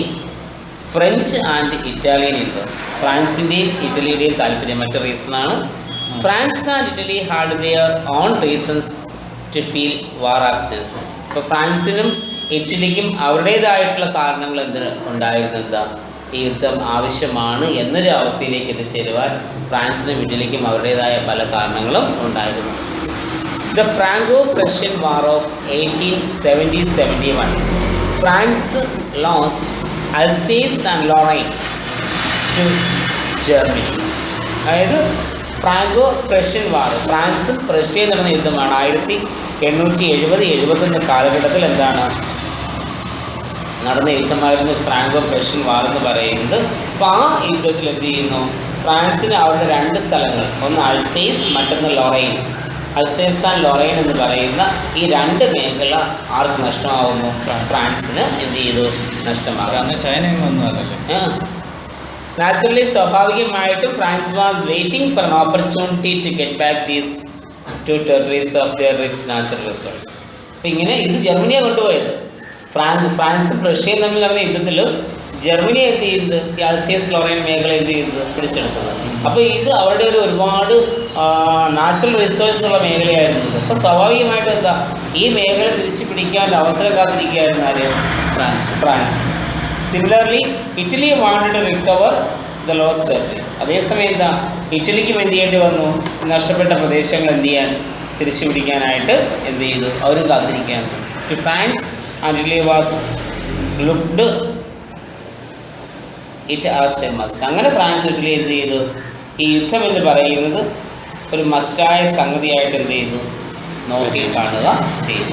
ഫ്രഞ്ച് ആൻഡ് ഇറ്റാലിയൻ ഇൻട്രസ്റ്റ്. ഫ്രാൻസിൻ്റെയും ഇറ്റലിയുടെയും താല്പര്യം മറ്റൊരു റീസണാണ്. France and Italy had their own reasons to feel war as necessary. ഇപ്പോൾ ഫ്രാൻസിനും ഇറ്റലിക്കും അവരുടേതായിട്ടുള്ള കാരണങ്ങൾ ഉണ്ടായിരുന്നു. എന്താ, ഈ യുദ്ധം ആവശ്യമാണ് എന്നൊരു അവസ്ഥയിലേക്ക് എത്തിച്ചേരുവാൻ ഫ്രാൻസിനും ഇറ്റലിക്കും അവരുടേതായ പല കാരണങ്ങളും ഉണ്ടായിരുന്നു. The Franco Prussian war of 1870-71. France lost Alsace and Lorraine to Germany. അതായത് ഫ്രാങ്കോ പ്രഷ്യൻ വാർ, ഫ്രാൻസും പ്രഷ്യയും നടന്ന യുദ്ധമാണ് 870-71 കാലഘട്ടത്തിൽ എന്താണ് നടന്ന യുദ്ധമായിരുന്നു ഫ്രാങ്കോ പ്രഷ്യൻ വാർ എന്ന് പറയുന്നത്. അപ്പോൾ ആ യുദ്ധത്തിൽ എന്ത് ചെയ്യുന്നു, ഫ്രാൻസിന് അവരുടെ 2 സ്ഥലങ്ങൾ, ഒന്ന് അൾസേസ് മറ്റൊന്ന് ലൊറൈൻ, അൾസേസ് ആൻഡ് ലൊറൈൻ എന്ന് പറയുന്ന ഈ 2 മേഖല ആർക്ക് നഷ്ടമാകുന്നു, ഫ്രാൻസിന് എന്ത് ചെയ്തു, നഷ്ടമാകും. ചൈനയും ഒന്നും അല്ലല്ലേ. നാച്ചുറലി സ്വാഭാവികമായിട്ടും France was waiting for an opportunity to get back these 2 territories of their rich natural resources. അപ്പം ഇങ്ങനെ ഇത് ജർമ്മനിയാണ് കൊണ്ടുപോയത്. ഫ്രാൻസും റഷ്യയും തമ്മിൽ നടന്ന യുദ്ധത്തിൽ ജർമ്മനി എന്ത് ചെയ്യുന്നത്, ഈ അൾസേസ് ലൊറൈൻ മേഖല എന്ത് ചെയ്യുന്നത്, പിടിച്ചെടുക്കുന്നത്. അപ്പോൾ ഇത് അവരുടെ ഒരുപാട് നാച്ചുറൽ റിസോഴ്സ് ഉള്ള മേഖലയായിരുന്നത്. അപ്പോൾ സ്വാഭാവികമായിട്ടും എന്താ, ഈ മേഖല തിരിച്ചു പിടിക്കാൻ അവസരം കാത്തിരിക്കുകയായിരുന്നു ആര്, France. Similarly Italy wanted to recover the lost territories. അതേസമയം എന്താ, ഇറ്റലിക്കും എന്ത് ചെയ്യേണ്ടി വന്നു, നഷ്ടപ്പെട്ട പ്രദേശങ്ങൾ എന്ത് ചെയ്യാൻ, തിരിച്ചു പിടിക്കാനായിട്ട് എന്ത് ചെയ്തു, അവരും കാത്തിരിക്കുകയാണ്. To France and Italy was looked it as a must. അങ്ങനെ ഫ്രാൻസ് ഇറ്റലി എന്ത് ചെയ്തു, ഈ യുദ്ധം എന്ന് പറയുന്നത് ഒരു മസ്റ്റായ സംഗതിയായിട്ട് എന്ത് ചെയ്തു, നോക്കി കാണുക ചെയ്തു.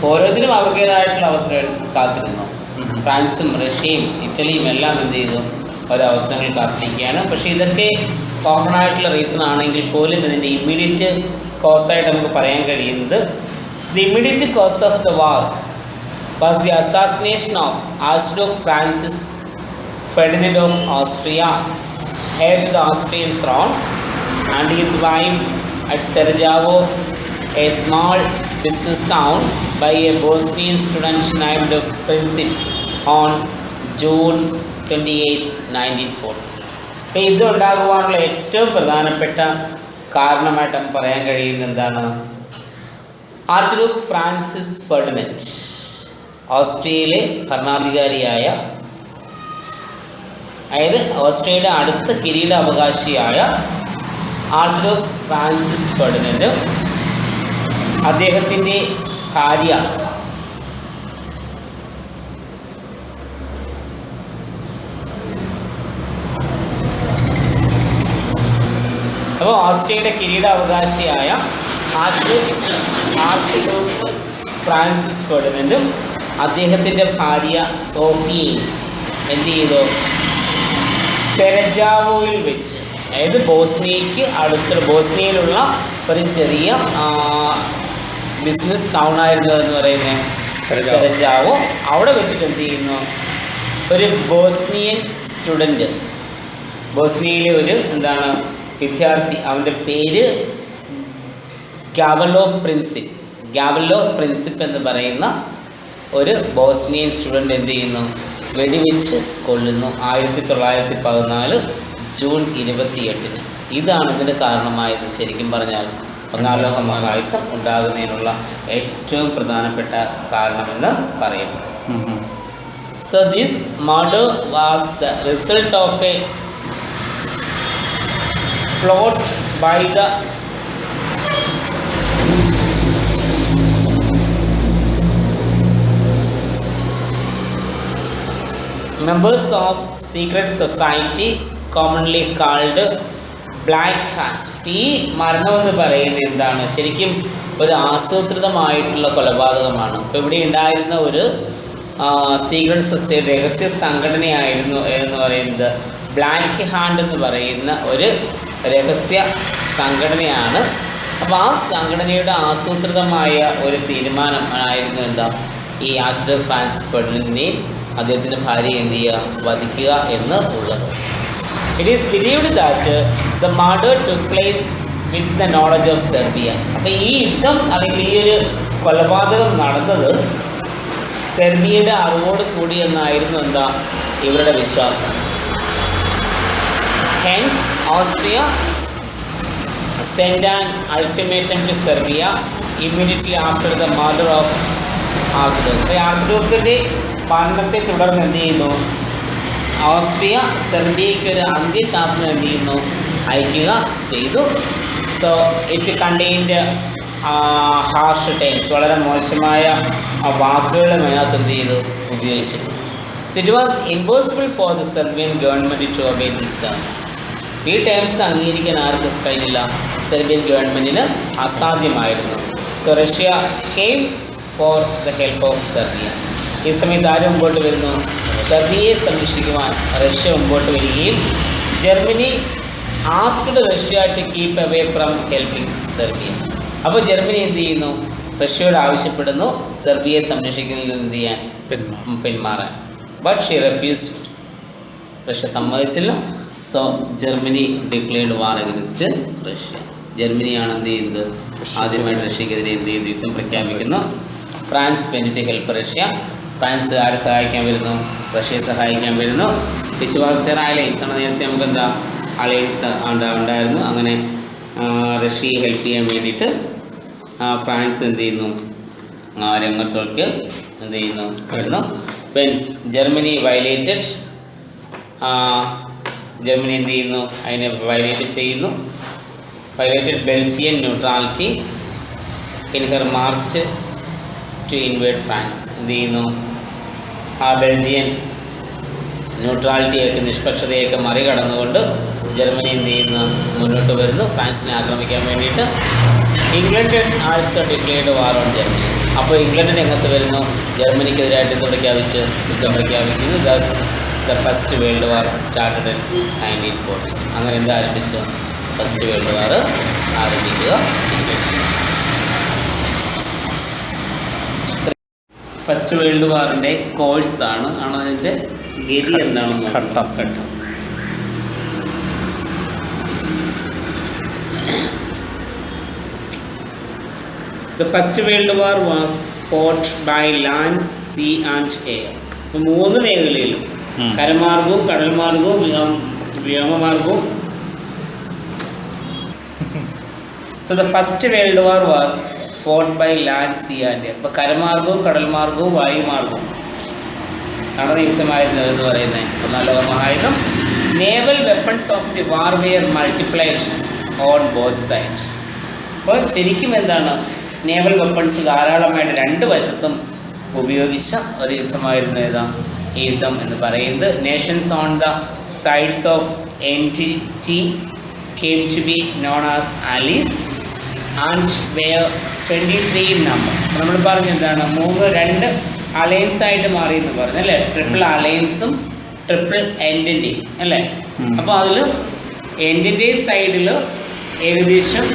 ഓരോരുത്തരും അവർക്കേതായിട്ടുള്ള അവസരം കാത്തിരുന്നു. ഫ്രാൻസും റഷ്യയും ഇറ്റലിയും എല്ലാം എന്ത് ചെയ്തു, ഒരവസരങ്ങൾ കാത്തിരിക്കുകയാണ്. പക്ഷേ ഇതൊക്കെ കോമൺ ആയിട്ടുള്ള റീസൺ ആണെങ്കിൽ പോലും ഇതിൻ്റെ ഇമ്മീഡിയറ്റ് കോസായിട്ട് നമുക്ക് പറയാൻ കഴിയുന്നത്, the immediate cause of the war was the assassination of archduke Francis Ferdinand of Austria, heir to the Austrian throne, and his wife at Sarajevo, a small business town, by a Bosnian student named Princip on June 28, 1940. അപ്പോൾ ഇതുണ്ടാകുവാനുള്ള ഏറ്റവും പ്രധാനപ്പെട്ട കാരണമായിട്ട് നമുക്ക് പറയാൻ കഴിയുന്നത് എന്താണ്, archduke Francis Ferdinand, ഓസ്ട്രിയയിലെ ഭരണാധികാരിയായ, അതായത് ഓസ്ട്രിയയുടെ അടുത്ത കിരീടാവകാശിയായ ആർച്ച്ഡ്യൂക്ക് ഫ്രാൻസിസ് ഫെർഡിനൻഡ്, അദ്ദേഹത്തിൻ്റെ ഭാര്യ അപ്പോൾ ഓസ്ട്രിയയുടെ കിരീടാവകാശിയായ ആർച്ച്ഡ്യൂക്ക് ഫ്രാൻസിസ് ഫെർഡിനൻഡും അദ്ദേഹത്തിൻ്റെ ഭാര്യ സോഫിയയും എന്ത് ചെയ്തു, സെരജാവോയിൽ വെച്ച്, അതായത് ബോസ്നിയയ്ക്ക് അടുത്തുള്ള ബോസ്നിയയിലുള്ള ഒരു ചെറിയ ബിസിനസ് ടൗൺ ആയിരുന്നു എന്ന് പറയുന്നത് സെരജാവോ. അവിടെ വെച്ചിട്ട് എന്ത് ചെയ്യുന്നു, ഒരു ബോസ്നിയൻ സ്റ്റുഡൻറ്റ്, ബോസ്നിയയിലെ ഒരു എന്താണ് വിദ്യാർത്ഥി, അവൻ്റെ പേര് ഗാവലോ പ്രിൻസിപ്പ് എന്ന് പറയുന്ന ഒരു ബോസ്നിയൻ സ്റ്റുഡൻറ്റ് എന്ത് ചെയ്യുന്നു, വെടിവെച്ച് കൊല്ലുന്നു 1914 ജൂൺ 28. ഇതാണ് ഇതിന് കാരണമായത്. ശരിക്കും പറഞ്ഞാൽ 1-ാം ലോക മഹായുദ്ധം ഉണ്ടാകുന്നതിനുള്ള ഏറ്റവും പ്രധാനപ്പെട്ട കാരണമെന്ന് പറയപ്പെടുന്നു. So this murder was the result of a plot by the members of secret society commonly called black hat. ഈ മരണമെന്ന് പറയുന്നത് എന്താണ്, ശരിക്കും ഒരു ആസൂത്രിതമായിട്ടുള്ള കൊലപാതകമാണ്. ഇപ്പോൾ ഇവിടെ ഉണ്ടായിരുന്ന ഒരു സീക്രട്ട് സൊസൈറ്റി, രഹസ്യ സംഘടനയായിരുന്നു എന്ന് പറയുന്നത് ബ്ലാക്ക് ഹാൻഡ് എന്ന് പറയുന്ന ഒരു രഹസ്യ സംഘടനയാണ്. അപ്പോൾ ആ സംഘടനയുടെ ആസൂത്രിതമായ ഒരു തീരുമാനം ആയിരുന്നു എന്താ, ഈ ആർച്ച്ഡ്യൂക്ക് ഫ്രാൻസിസ് ഫെർഡിനൻഡിനെയും അദ്ദേഹത്തിൻ്റെ ഭാര്യയെ എന്ത് ചെയ്യുക, വധിക്കുക എന്ന് ഉള്ളത്. It is believed that the murder took place with the knowledge of Serbia. അപ്പോൾ ഈ യുദ്ധം അല്ലെങ്കിൽ ഈ ഒരു കൊലപാതകം നടന്നത് സെർബിയയുടെ അറിവോട് കൂടി എന്നായിരുന്നു എന്താ ഇവരുടെ വിശ്വാസം. Hence Austria send an ultimatum to Serbia immediately after the murder of archduke. അപ്പോൾ ആർച്ച്ഡ്യൂക്കിൻ്റെ മരണത്തെ തുടർന്ന് എന്ത് ചെയ്യുന്നു, ഓസ്ട്രിയ സെർബിയയ്ക്ക് ഒരു അന്ത്യശാസനം എന്ത് ചെയ്യുന്നു, അയക്കുക ചെയ്തു. So it contained harsh terms, വളരെ മോശമായ വാക്കുകളും അതിനകത്ത് എന്ത് ചെയ്തു, ഉപയോഗിച്ചു. So it was impossible for the Serbian government to obey these terms. ഈ ടേംസ് അംഗീകരിക്കാൻ ആർക്കും കഴിഞ്ഞില്ല, സെർബിയൻ ഗവൺമെൻറ്റിന് അസാധ്യമായിരുന്നു. So Russia came for the help of Serbia. ഈ സമയത്ത് ആര് മുമ്പോട്ട് വരുന്നു? സെർബിയയെ സംരക്ഷിക്കുവാൻ റഷ്യ മുമ്പോട്ട് വരികയും Germany asked Russia to keep away from helping Serbia. അപ്പോൾ ജർമ്മനി എന്ത് ചെയ്യുന്നു? റഷ്യയോട് ആവശ്യപ്പെടുന്നു സെർബിയയെ സംരക്ഷിക്കുന്നതിൽ എന്ത് ചെയ്യാൻ? പിന്മാറാൻ. But she refused. റഷ്യ സമ്മതിച്ചില്ല. So Germany declared war against Russia. ജർമ്മനിയാണ് എന്ത് ചെയ്യുന്നത്? ആദ്യമായിട്ട് റഷ്യക്കെതിരെ എന്ത് ചെയ്ത് യുദ്ധം പ്രഖ്യാപിക്കുന്നു. France went help Russia. France ആരെ സഹായിക്കാൻ വരുന്നു? റഷ്യയെ സഹായിക്കാൻ വരുന്നു. വിശ്വാസകരായ അലയൻസ് ആണ്. നേരത്തെ നമുക്ക് എന്താ അലയൻസ് ഉണ്ടായിരുന്നു. അങ്ങനെ റഷ്യയെ ഹെൽപ്പ് ചെയ്യാൻ വേണ്ടിയിട്ട് ഫ്രാൻസ് എന്ത് ചെയ്യുന്നു? രംഗത്തേക്ക് എന്ത് ചെയ്യുന്നു? വരുന്നു. വെൻ ജർമ്മനി വയലേറ്റഡ്, ജർമ്മനി എന്ത് ചെയ്യുന്നു? അതിനെ വയലേറ്റ് ചെയ്യുന്നു. Violated Belgian neutrality in her march to invade France. എന്ത് ചെയ്യുന്നു? ആ ബെൽജിയൻ ന്യൂട്രാലിറ്റിയൊക്കെ നിഷ്പക്ഷതയൊക്കെ മറികടന്നുകൊണ്ട് ജർമ്മനി എന്ത് ചെയ്യുന്നു? മുന്നോട്ട് വരുന്നു ഫ്രാൻസിനെ ആക്രമിക്കാൻ വേണ്ടിയിട്ട്. England also declared war on Germany. അപ്പോൾ ഇംഗ്ലണ്ട് രംഗത്ത് വരുന്നു. ജർമ്മനിക്കെതിരായിട്ട് യുദ്ധം പ്രഖ്യാപിക്കുന്നു. Thus the first world war started in 1940. അങ്ങനെ എന്ത് ആരംഭിച്ചു? ഫസ്റ്റ് വേൾഡ് വാർ ആരംഭിക്കുക ചെയ്തു. ഫസ്റ്റ് വേൾഡ് വാറിൻ്റെ കോഴ്സാണ് അതിൻ്റെ ഗതി എന്താണെന്ന് ഘട്ടം. The first World War was fought by land, sea and air. അപ്പോൾ 3 മേഖലയിലും കരമാർഗവും കടൽമാർഗവും വ്യോമമാർഗവും. So the first World War was fought by land, sea and air. അപ്പോൾ കരമാർഗവും കടൽമാർഗവും വായുമാർഗവും നടന്ന യുദ്ധമായിരുന്നു എന്ന് പറയുന്നത്. ഒന്നാം ലോക മഹായുദ്ധം. Naval weapons of the war were multiplied on both side. അപ്പോൾ ശരിക്കും എന്താണ്? നേവൽ വെപ്പൺസ് ധാരാളമായിട്ട് 2 വശത്തും ഉപയോഗിച്ച ഒരു യുദ്ധമായിരുന്നു ഈ യുദ്ധം എന്ന് പറയുന്നത്. Nations on the sides of entity came to be known as allies and were 23 in number. നമ്മൾ പറഞ്ഞ എന്താണ്? 2 അലയൻസ് ആയിട്ട് മാറി എന്ന് പറഞ്ഞു അല്ലേ? ട്രിപ്പിൾ അലയൻസും ട്രിപ്പിൾ എൻറ്റിൻ്റെയും അല്ലേ? അപ്പോൾ അതിൽ എൻറ്റിൻ്റെ സൈഡിൽ ഏകദേശം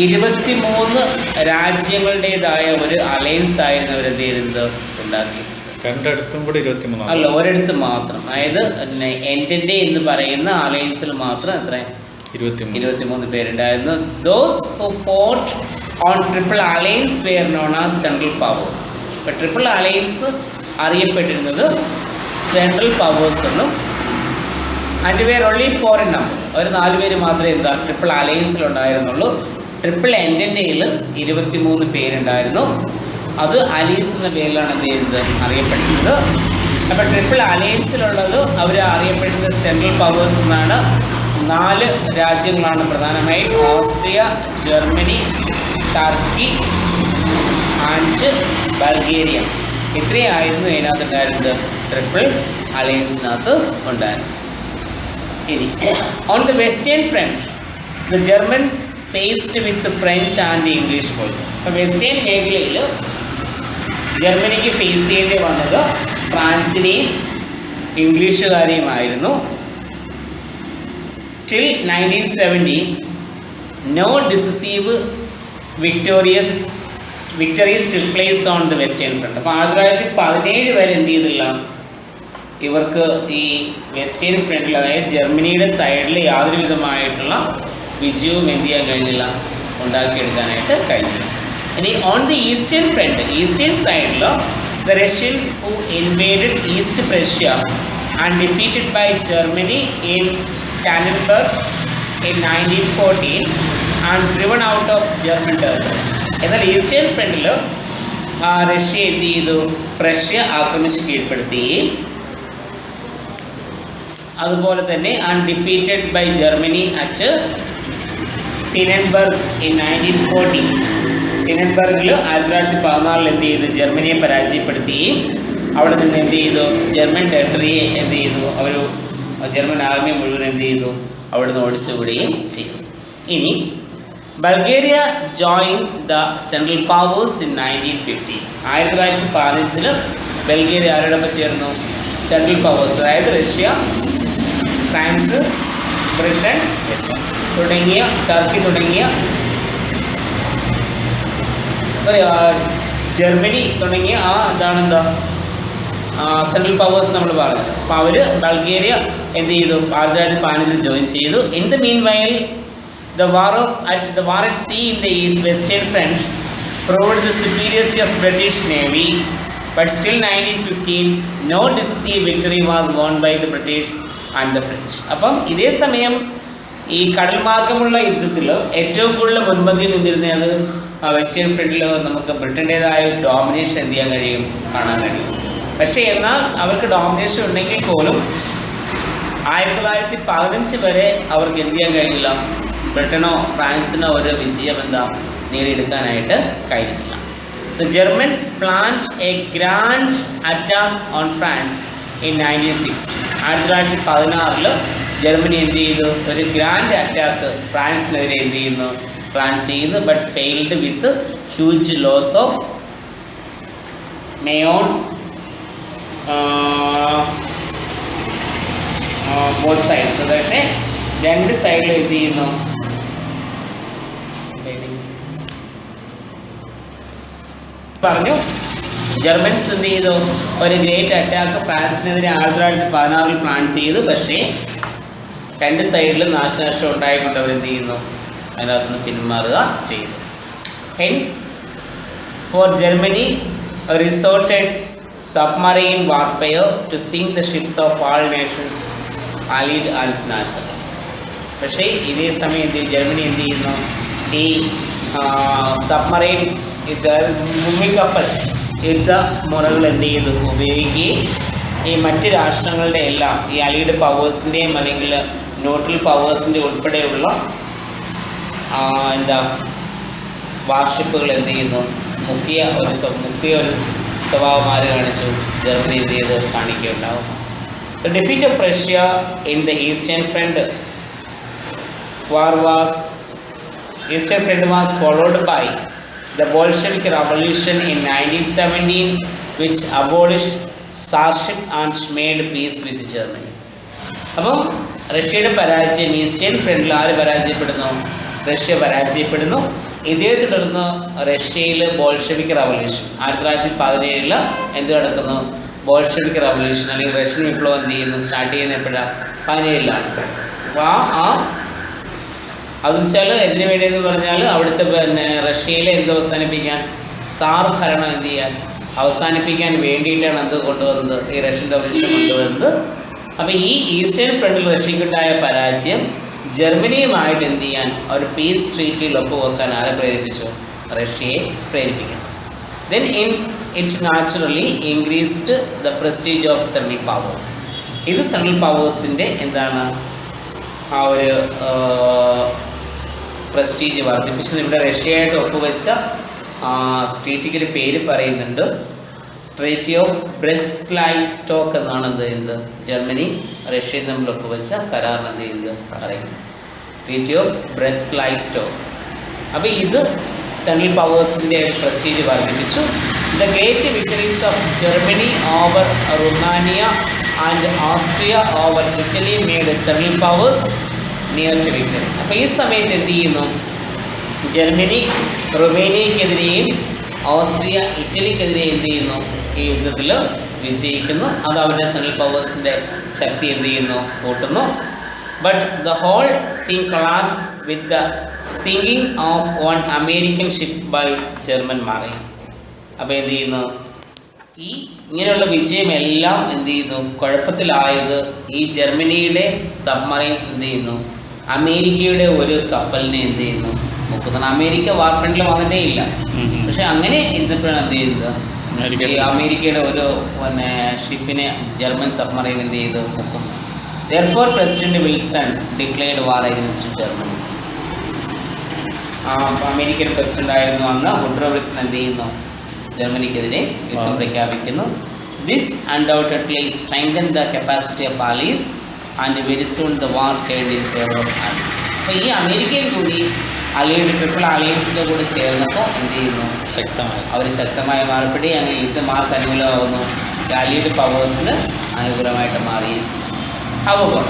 23 രാജ്യങ്ങളുടേതായ ഒരു അലയൻസ് ആയിരുന്നു അവരെന്ത് ചെയ്തത്? ഉണ്ടാക്കി. 2 ഇടത്തും കൂടി 23 അല്ല, ഒരിടത്ത് മാത്രം. അതായത് എൻറ്റിൻ്റെ എന്ന് പറയുന്ന അലയൻസിൽ മാത്രം എത്ര? 23 പേരുണ്ടായിരുന്നു. Those who fought on triple alliance were known as central powers. ഇപ്പോൾ ട്രിപ്പിൾ അലയൻസ് അറിയപ്പെട്ടിരുന്നത് സെൻട്രൽ പവേഴ്സ് എന്നും. And were only 4 in number. അവർ 4 പേര് മാത്രമേ ട്രിപ്പിൾ അലയൻസിലുണ്ടായിരുന്നുള്ളൂ. ട്രിപ്പിൾ എൻറ്റിൻ്റെയിൽ 23 പേരുണ്ടായിരുന്നു. അത് അലീസ് എന്ന പേരിലാണ് എന്ത് ചെയ്യുന്നത്? അറിയപ്പെടുന്നത്. അപ്പോൾ ട്രിപ്പിൾ അലയൻസിലുള്ളത് അവർ അറിയപ്പെടുന്നത് സെൻട്രൽ പവേഴ്സ് എന്നാണ്. 4 രാജ്യങ്ങളാണ് പ്രധാനമായും. Austria, Germany, Turkey and Bulgaria. ഇത്രയായിരുന്നു ഇതിനകത്തുണ്ടായിരുന്നത്. ട്രിപ്പിൾ അലയൻസിനകത്ത് ഉണ്ടായിരുന്നു. ഇനി on the western front the Germans faced with French and English force. അപ്പോൾ വെസ്റ്റേൺ മേഖലയിൽ ജർമ്മനിക്ക് ഫേസ് ചെയ്യേണ്ടി വന്നത് ഫ്രാൻസിനെയും ഇംഗ്ലീഷുകാരെയുമായിരുന്നു. Till 1970 no decisive victories till place on the western front. അപ്പോൾ 1917 വരെ എന്ത് ചെയ്തില്ല? ഇവർക്ക് ഈ വെസ്റ്റേൺ ഫ്രണ്ടിൽ, അതായത് ജർമ്മനിയുടെ സൈഡിൽ യാതൊരു വിധമായിട്ടുള്ള വിജയവും എന്ത് ചെയ്യാൻ കഴിഞ്ഞില്ല? ഉണ്ടാക്കിയെടുക്കാനായിട്ട് കഴിഞ്ഞില്ല. ഇനി on the eastern front, eastern സൈഡിൽ the Russian who invaded East Prussia and defeated by Germany in Tannenberg in 1914 and driven out of German territory. എന്നാൽ ഈസ്റ്റേൺ ഫ്രണ്ടിൽ റഷ്യ എന്ത് ചെയ്തു? പ്രഷ്യ ആക്രമിച്ച് കീഴ്പ്പെടുത്തുകയും അതുപോലെ തന്നെ defeated by Germany at Tannenberg in 1940. ടിനൻബർഗിൽ 1914 എന്ത് ചെയ്തു? ജർമ്മനിയെ പരാജയപ്പെടുത്തുകയും അവിടെ നിന്ന് എന്ത് ചെയ്തു? ജർമ്മൻ ടെറിട്ടറിയെ എന്ത് ചെയ്തു? അവർ ജർമ്മൻ ആർമി മുഴുവൻ എന്ത് ചെയ്തു? അവിടെ നിന്ന് ഓടിച്ചുവിടുകയും ചെയ്തു. ഇനി Bulgaria join the central powers in 1915. 1915 Bulgaria ആരോടൊപ്പം ചേർന്നു? സെൻട്രൽ പവേഴ്സ്, അതായത് റഷ്യ, ഫ്രാൻസ്, ബ്രിട്ടൻ തുടങ്ങിയ, ടർക്കി തുടങ്ങിയ, ജർമ്മനി തുടങ്ങിയ എന്താണെന്താ സെൻട്രൽ പവേഴ്സ് നമ്മൾ പറഞ്ഞത്. അപ്പോൾ അവർ ബൾഗേറിയ എന്ത് ചെയ്തു? 1915 ജോയിൻ ചെയ്തു. In the mean while the war at sea in the Western Front proved the superiority of British Navy, but still 1915 no decisive victory was won by the British and the French. അപ്പം ഇതേ സമയം ഈ കടൽ മാർഗമുള്ള യുദ്ധത്തിൽ ഏറ്റവും കൂടുതൽ മുൻപന്തിയിൽ നിന്നിരുന്നത് വെസ്റ്റേൺ ഫ്രണ്ടിൽ നമുക്ക് ബ്രിട്ടൻ്റേതായ ഡോമിനേഷൻ എന്ത് ചെയ്യാൻ കഴിയും, കാണാൻ കഴിയും. പക്ഷേ എന്നാൽ അവർക്ക് ഡോമിനേഷൻ ഉണ്ടെങ്കിൽ പോലും 1915 വരെ അവർക്ക് എന്ത് ചെയ്യാൻ കഴിയില്ല, ബ്രിട്ടനോ ഫ്രാൻസിനോ ഒരു വിജയം നേടിയെടുക്കാനായിട്ട് കഴിഞ്ഞിട്ടില്ല. The German planned a grand attack on France in 1916. 1916 Germany എന്ത് ചെയ്തു? ഒരു ഗ്രാൻഡ് അറ്റാക്ക് ഫ്രാൻസിനെതിരെ എന്ത് ചെയ്യുന്നു? പ്ലാൻ ചെയ്യുന്നു. But failed with huge loss of men on both sides. അതായത് രണ്ട് സൈഡിൽ എന്ത് ചെയ്യുന്നു? പറഞ്ഞു ജർമ്മൻസ് എന്ത് ചെയ്തു? ഒരു ഗ്രേറ്റ് അറ്റാക്ക് ഫ്രാൻസിനെതിരെ 1916 പ്ലാൻ ചെയ്തു. പക്ഷേ രണ്ട് സൈഡിലും നാശനഷ്ടം ഉണ്ടായിക്കൊണ്ട് അവരെന്ത് ചെയ്യുന്നു? അതിനകത്തുനിന്ന് പിന്മാറുക ചെയ്തു. Hence for Germany resorted submarine warfare to sink the ships of all nations allied and natural. പക്ഷേ ഇതേ സമയം ജർമ്മനി എന്ത് ചെയ്യുന്നു? ഈ സബ്മറൈൻ മുങ്ങിക്കപ്പൽ യുദ്ധ മുറകൾ എന്ത് ചെയ്തു? ഉപയോഗിക്കുകയും ഈ മറ്റ് രാഷ്ട്രങ്ങളുടെ എല്ലാം ഈ അലീഡ് പവേഴ്സിൻ്റെയും അല്ലെങ്കിൽ ന്യൂട്രൽ പവേഴ്സിൻ്റെ ഉൾപ്പെടെയുള്ള വാർഷിപ്പുകൾ എന്ത് ചെയ്യുന്നു? മുക്കിയ ഒരു സ്വഭാവമാര് കാണിച്ചു ജർമ്മനി എന്ത് ചെയ്ത് കാണിക്കുകയുണ്ടാവും. The defeat of Russia in the Eastern Front was followed by the Bolshevik Revolution in 1917, which abolished Tsarship and made peace with Germany. അപ്പം റഷ്യയുടെ പരാജയം ഈസ്റ്റേൺ ഫ്രണ്ടിൽ ആര് പരാജയപ്പെടുന്നു? റഷ്യ പരാജയപ്പെടുന്നു. ഇതേ തുടർന്ന് റഷ്യയിൽ ബോൾഷെവിക് റവല്യൂഷൻ 1917 എന്ത് നടക്കുന്നു? ബോൾഷെവിക് റവല്യൂഷൻ അല്ലെങ്കിൽ റഷ്യൻ വിപ്ലവം എന്ത് ചെയ്യുന്നു? സ്റ്റാർട്ട് ചെയ്യുന്ന എപ്പോഴാണ്? 17 അപ്പോൾ അതെന്ന് വെച്ചാൽ എന്തിനു വേണ്ടിയെന്ന് പറഞ്ഞാൽ അവിടുത്തെ റഷ്യയിലെ എന്ത് അവസാനിപ്പിക്കാൻ, സാർ ഭരണം എന്ത് ചെയ്യാൻ അവസാനിപ്പിക്കാൻ വേണ്ടിയിട്ടാണ് എന്ത് കൊണ്ടുവന്നത്? ഈ റഷ്യൻ റവല്യൂഷൻ കൊണ്ടുവന്നത്. അപ്പോൾ ഈ ഈസ്റ്റേൺ ഫ്രണ്ടിൽ റഷ്യക്കുണ്ടായ പരാജയം ജർമ്മനിയുമായിട്ട് എന്ത് ചെയ്യാൻ ഒരു പീസ് ട്രീറ്റിയിൽ ഒപ്പുവെക്കാൻ ആരെ പ്രേരിപ്പിച്ചു? റഷ്യയെ പ്രേരിപ്പിക്കുന്നു. Then it naturally increased the prestige of central powers. ഇത് സെൻട്രൽ പവേഴ്സിൻ്റെ എന്താണ് ആ ഒരു പ്രസ്റ്റീജ് വർദ്ധിപ്പിച്ചത്. ഇവിടെ റഷ്യയായിട്ട് ഒപ്പുവെച്ച ട്രീറ്റിക്ക് ഒരു പേര് പറയുന്നുണ്ട്, ട്രീറ്റി ഓഫ് ബ്രെസ്റ്റ്-ലൈറ്റ്സ്റ്റോക്ക് എന്നാണ് എന്ത് ചെയ്യുന്നത്? ജർമ്മനി റഷ്യയും തമ്മിൽ ഒപ്പുവെച്ച കരാറിന് എന്ത് ചെയ്യുന്നത് പറയുന്നത്? Treaty of Brest-Litovsk. അപ്പോൾ ഇത് സെൻട്രൽ പവേഴ്സിൻ്റെ പ്രസ്റ്റീജ് വർദ്ധിപ്പിച്ചു. The great victories of Germany over Rumania and Austria over Italy made central powers near to victory. അപ്പോൾ ഈ സമയത്ത് എന്ത് ചെയ്യുന്നു? ജർമ്മനി റുമേനിയക്കെതിരെയും ഓസ്ട്രിയ ഇറ്റലിക്കെതിരെ എന്ത് ചെയ്യുന്നു? ഈ യുദ്ധത്തിൽ വിജയിക്കുന്നു. അത് അവരുടെ സെൻട്രൽ പവേഴ്സിൻ്റെ ശക്തി എന്ത് ചെയ്യുന്നു? കൂട്ടുന്നു. But the whole thing collapse with the sinking of one American ship by German marine. അപ്പോൾ എന്ത് ചെയ്യുന്നു? ഈ ഇങ്ങനെയുള്ള വിജയമെല്ലാം എന്ത് ചെയ്യുന്നു? കുഴപ്പത്തിലായത് ഈ ജർമ്മനിയുടെ സബ്മറൈൻസ് എന്ത് ചെയ്യുന്നു? അമേരിക്കയുടെ ഒരു കപ്പലിനെ എന്ത് ചെയ്യുന്നു? മുക്കുന്നത്. അമേരിക്ക വാർഫ്രണ്ടിൽ വന്നിട്ടേ ഇല്ല. പക്ഷെ അങ്ങനെ ഇരുന്നപ്പോഴാണ് എന്ത് ചെയ്തത്? ഈ അമേരിക്കയുടെ ഒരു ഷിപ്പിനെ ജർമ്മൻ സബ്മറൈൻ എന്ത് ചെയ്ത് മുക്കും. Therefore, President Wilson declared war against Germany. American president ആയിരുന്നു അന്ന് വുഡ്രോ വിൽസൺ എന്ത് ചെയ്യുന്നു? ജർമ്മനിക്കെതിരെ യുദ്ധം പ്രഖ്യാപിക്കുന്നു. This undoubtedly strengthened the capacity of allies and very soon the war turned in favor of allies. അപ്പോൾ ഈ അമേരിക്കയിൽ കൂടി അലിയുടെ ട്രിപ്പിൾ അലയൻസിൻ്റെ കൂടെ ചേർന്നപ്പോൾ എന്ത് ചെയ്യുന്നു, ശക്തമായി അവർ ശക്തമായി മാറപ്പെടി. അങ്ങനെ യുദ്ധമാർക്ക് അനുകൂലമാകുന്നു, അലിയുടെ പവേഴ്സിന് അനുകൂലമായിട്ട് മാറുകയും ചെയ്തു. However,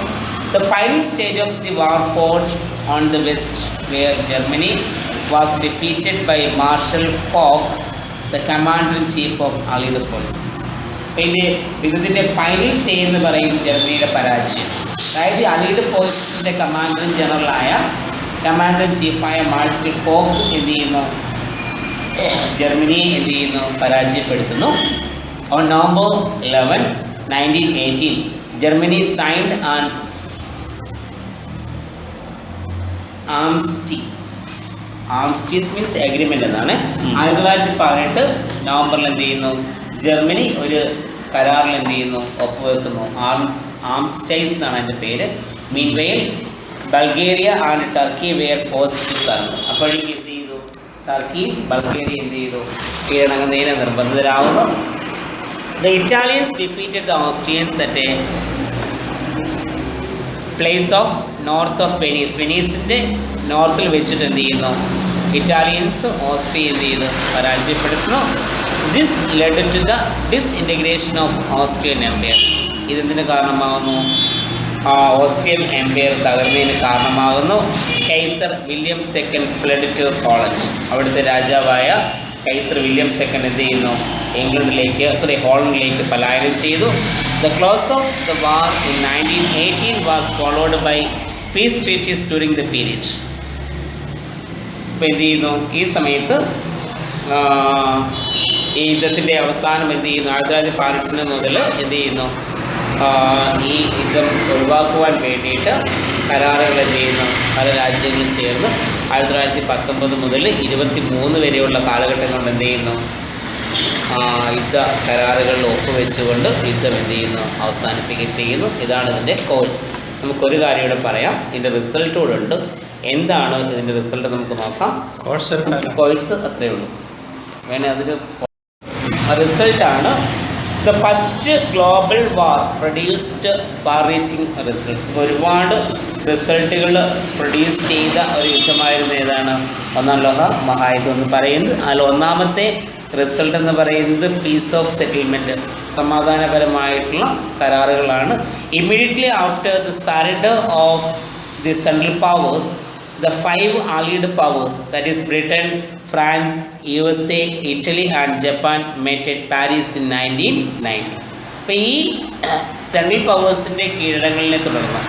the final stage of the war fought on the west, where Germany was defeated by Marshal Foch, the commander-in-chief of Allied forces. പിന്നെ യുദ്ധത്തിൻ്റെ ഫൈനൽ സ്റ്റേജ് എന്ന് പറയും ജർമ്മനിയുടെ പരാജയം. അതായത് അലീഡ് ഫോഴ്സസിൻ്റെ കമാൻഡർ ഇൻ ചീഫായ മാർഷൽ ഫോക്ക് എന്ത് ചെയ്യുന്നു, ജർമ്മനിയെ എന്ത് ചെയ്യുന്നു, പരാജയപ്പെടുത്തുന്നു. On November 11, 1918 Germany signed an armistice means agreement എന്നാണ്. 1918 നവംബറിൽ എന്ത് ചെയ്യുന്നു, ജർമ്മനി ഒരു കരാറിൽ എന്ത് ചെയ്യുന്നു, ഒപ്പുവെക്കുന്നു. ആംസ്റ്റൈസ് എന്നാണ് അതിൻ്റെ പേര്. Meanwhile Bulgaria and Turkey were forced to surrender. അപ്പോഴേക്കും എന്ത് ചെയ്തു, ടർക്കിയും ബൾഗേറിയ എന്ത് ചെയ്തു, കീഴടങ്ങുന്നതിന് നിർബന്ധിതരാകുന്നു. The Italians defeated the Austrians at a place of north of Venice. വെനീസിൻ്റെ നോർത്തിൽ വെച്ചിട്ട് എന്ത് ചെയ്യുന്നു, ഇറ്റാലിയൻസ് ഓസ്ട്രിയ എന്ത് ചെയ്ത് പരാജയപ്പെടുത്തുന്നു. This led to the disintegration of Austrian empire. ഇതെന്തിന് കാരണമാകുന്നു, ഓസ്ട്രിയൻ എംപയർ തകർന്നതിന് കാരണമാകുന്നു. Kaiser William second fled to Holland. അവിടുത്തെ രാജാവായ കൈസർ വില്യം സെക്കൻഡ് എന്ത് ചെയ്യുന്നു, ഹോളണ്ടിലേക്ക് പലായനം ചെയ്തു. The close of the war in 1918 was followed by piece treaties during the period. ഇപ്പോൾ എന്ത് ചെയ്യുന്നു, ഈ സമയത്ത് ഈ യുദ്ധത്തിൻ്റെ അവസാനം എന്ത് ചെയ്യുന്നു, 1918 മുതൽ എന്ത് ചെയ്യുന്നു, ഈ യുദ്ധം ഒഴിവാക്കുവാൻ വേണ്ടിയിട്ട് കരാറുകൾ എന്ത് ചെയ്യുന്നു, പല രാജ്യങ്ങളും ചേർന്ന് 1919 മുതൽ 23 വരെയുള്ള കാലഘട്ടം കൊണ്ട് എന്ത് ചെയ്യുന്നു, യുദ്ധ കരാറുകളിൽ ഒപ്പുവെച്ചുകൊണ്ട് യുദ്ധം എന്ത് ചെയ്യുന്നു, അവസാനിപ്പിക്കുകയും ചെയ്യുന്നു. ഇതാണ് ഇതിൻ്റെ കോഴ്സ്. നമുക്കൊരു കാര്യം ഇവിടെ പറയാം, ഇതിൻ്റെ റിസൾട്ട് കൂടെ ഉണ്ട്. എന്താണ് ഇതിൻ്റെ റിസൾട്ട് നമുക്ക് നോക്കാം. കോഴ്സ് അത്രയേ ഉള്ളൂ. വേണേൽ അതിന് റിസൾട്ടാണ് the first global war produced far reaching results. ഒരുപാട് റിസൾട്ടുകൾ പ്രൊഡ്യൂസ് ചെയ്ത ഒരു യുദ്ധമായിരുന്നു. ഏതാണ്, ഒന്നാം ലോക മഹായുദ്ധം എന്ന് പറയുന്നത്. അതിൽ ഒന്നാമത്തെ റിസൾട്ട് എന്ന് പറയുന്നത് പീസ് ഓഫ് സെറ്റിൽമെൻറ്റ്, സമാധാനപരമായിട്ടുള്ള കരാറുകളാണ്. Immediately after the surrender of the central powers, the 5 allied powers, that is Britain, France, USA, Italy and Japan met at Paris in 1990. അപ്പോൾ ഈ സെൻട്രൽ പവേഴ്സിൻ്റെ കീഴടങ്ങളിനെ തുടർന്ന്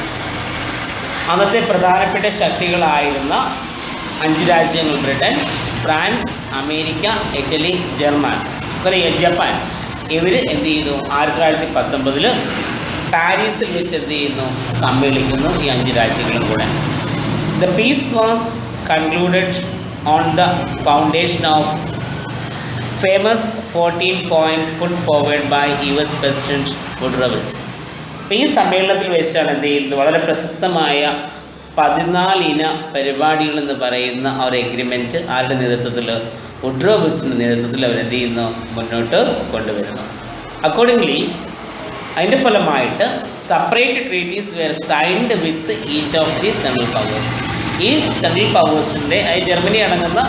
അന്നത്തെ പ്രധാനപ്പെട്ട ശക്തികളായിരുന്ന 5 രാജ്യങ്ങൾ, Britain, France, America, Italy, Japan, ഇവർ എന്ത് ചെയ്തു, 1919 പാരീസിൽ വെച്ച് എന്ത് ചെയ്യുന്നു, സമ്മേളിക്കുന്നു. ഈ 5 രാജ്യങ്ങളും കൂടെ. The peace was concluded on the foundation of famous 14-point put forward by US President Woodrow Wilson. അപ്പോൾ ഈ സമ്മേളനത്തിൽ വെച്ചാണ് എന്ത് ചെയ്യുന്നത്, വളരെ പ്രശസ്തമായ 14 ഇന പരിപാടികളെന്ന് പറയുന്ന ആ ഒരു എഗ്രിമെൻറ്റ് ആരുടെ നേതൃത്വത്തിൽ, വുഡ്രോ വിൽസൻ്റെ നേതൃത്വത്തിൽ അവരെന്ത് ചെയ്യുന്നു, മുന്നോട്ട് കൊണ്ടുവരുന്നു. അക്കോർഡിംഗ്ലി അതിൻ്റെ ഫലമായിട്ട് separate treaties were signed with each of the central powers. ഈ സെൻട്രൽ പവേഴ്സിൻ്റെ, ജർമ്മനി അടങ്ങുന്ന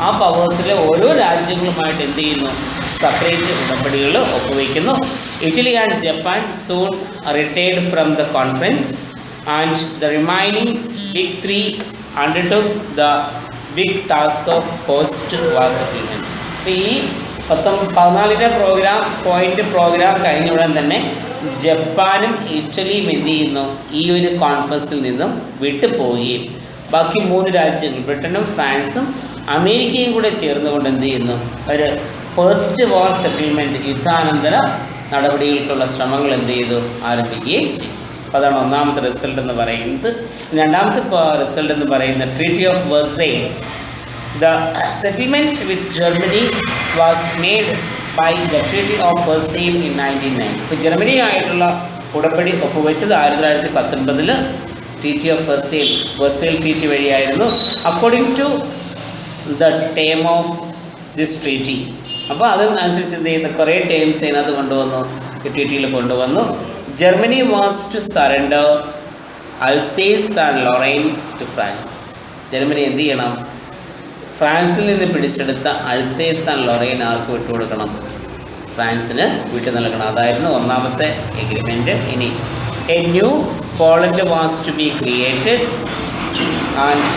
ആ പവേഴ്സിലെ ഓരോ രാജ്യങ്ങളുമായിട്ട് എന്ത് ചെയ്യുന്നു, സെപ്പറേറ്റ് ഉടമ്പടികൾ ഒപ്പുവയ്ക്കുന്നു. Italy and Japan soon retired from the conference and the remaining big 3 undertook the big task of post-war settlement. അപ്പോൾ ഈ 14ന്റെ പ്രോഗ്രാം കഴിഞ്ഞ ഉടൻ തന്നെ ജപ്പാനും ഇറ്റലിയും എന്ത് ചെയ്യുന്നു, ഈ ഒരു കോൺഫറൻസിൽ നിന്നും വിട്ടുപോവുകയും ബാക്കി 3 രാജ്യങ്ങൾ, ബ്രിട്ടനും ഫ്രാൻസും അമേരിക്കയും കൂടെ ചേർന്നുകൊണ്ട് എന്ത് ചെയ്യുന്നു, ഒരു പോസ്റ്റ് വാർ സെറ്റിൽമെൻറ്റ്, യുദ്ധാനന്തര നടപടികൾക്കുള്ള ശ്രമങ്ങൾ എന്ത് ചെയ്തു, ആരംഭിക്കുകയും ചെയ്യും. അപ്പോൾ അതാണ് ഒന്നാമത്തെ റിസൾട്ട് എന്ന് പറയുന്നത്. രണ്ടാമത്തെ റിസൾട്ട് എന്ന് പറയുന്നത് treaty of Versailles. The settlement with Germany was made by the Treaty of Versailles in 1990. ഇപ്പോൾ ജർമ്മനിയായിട്ടുള്ള ഉടമ്പടി ഒപ്പുവെച്ചത് 1919 ട്രീറ്റി ഓഫ് വെർസൈൽ ട്രീറ്റി വഴിയായിരുന്നു. According to the term of this treaty, അപ്പോൾ അതിനനുസരിച്ച് എന്ത് ചെയ്യുന്ന കുറേ ടേംസ് അതിനകത്ത് കൊണ്ടുവന്നു, ട്രീറ്റിയിൽ കൊണ്ടുവന്നു. Germany was to surrender Alsace and Lorraine to France. Germany എന്ത് ചെയ്യണം? ഫ്രാൻസിൽ നിന്ന് പിടിച്ചെടുത്ത അൾസേസ് ആൻഡ് ലൊറൈൻ ആർക്ക് വിട്ടുകൊടുക്കണം? ഫ്രാൻസിന് വിട്ടു നൽകണം. അതായിരുന്നു ഒന്നാമത്തെ എഗ്രിമെൻറ്റ്. ഇനി a new Poland was to be created and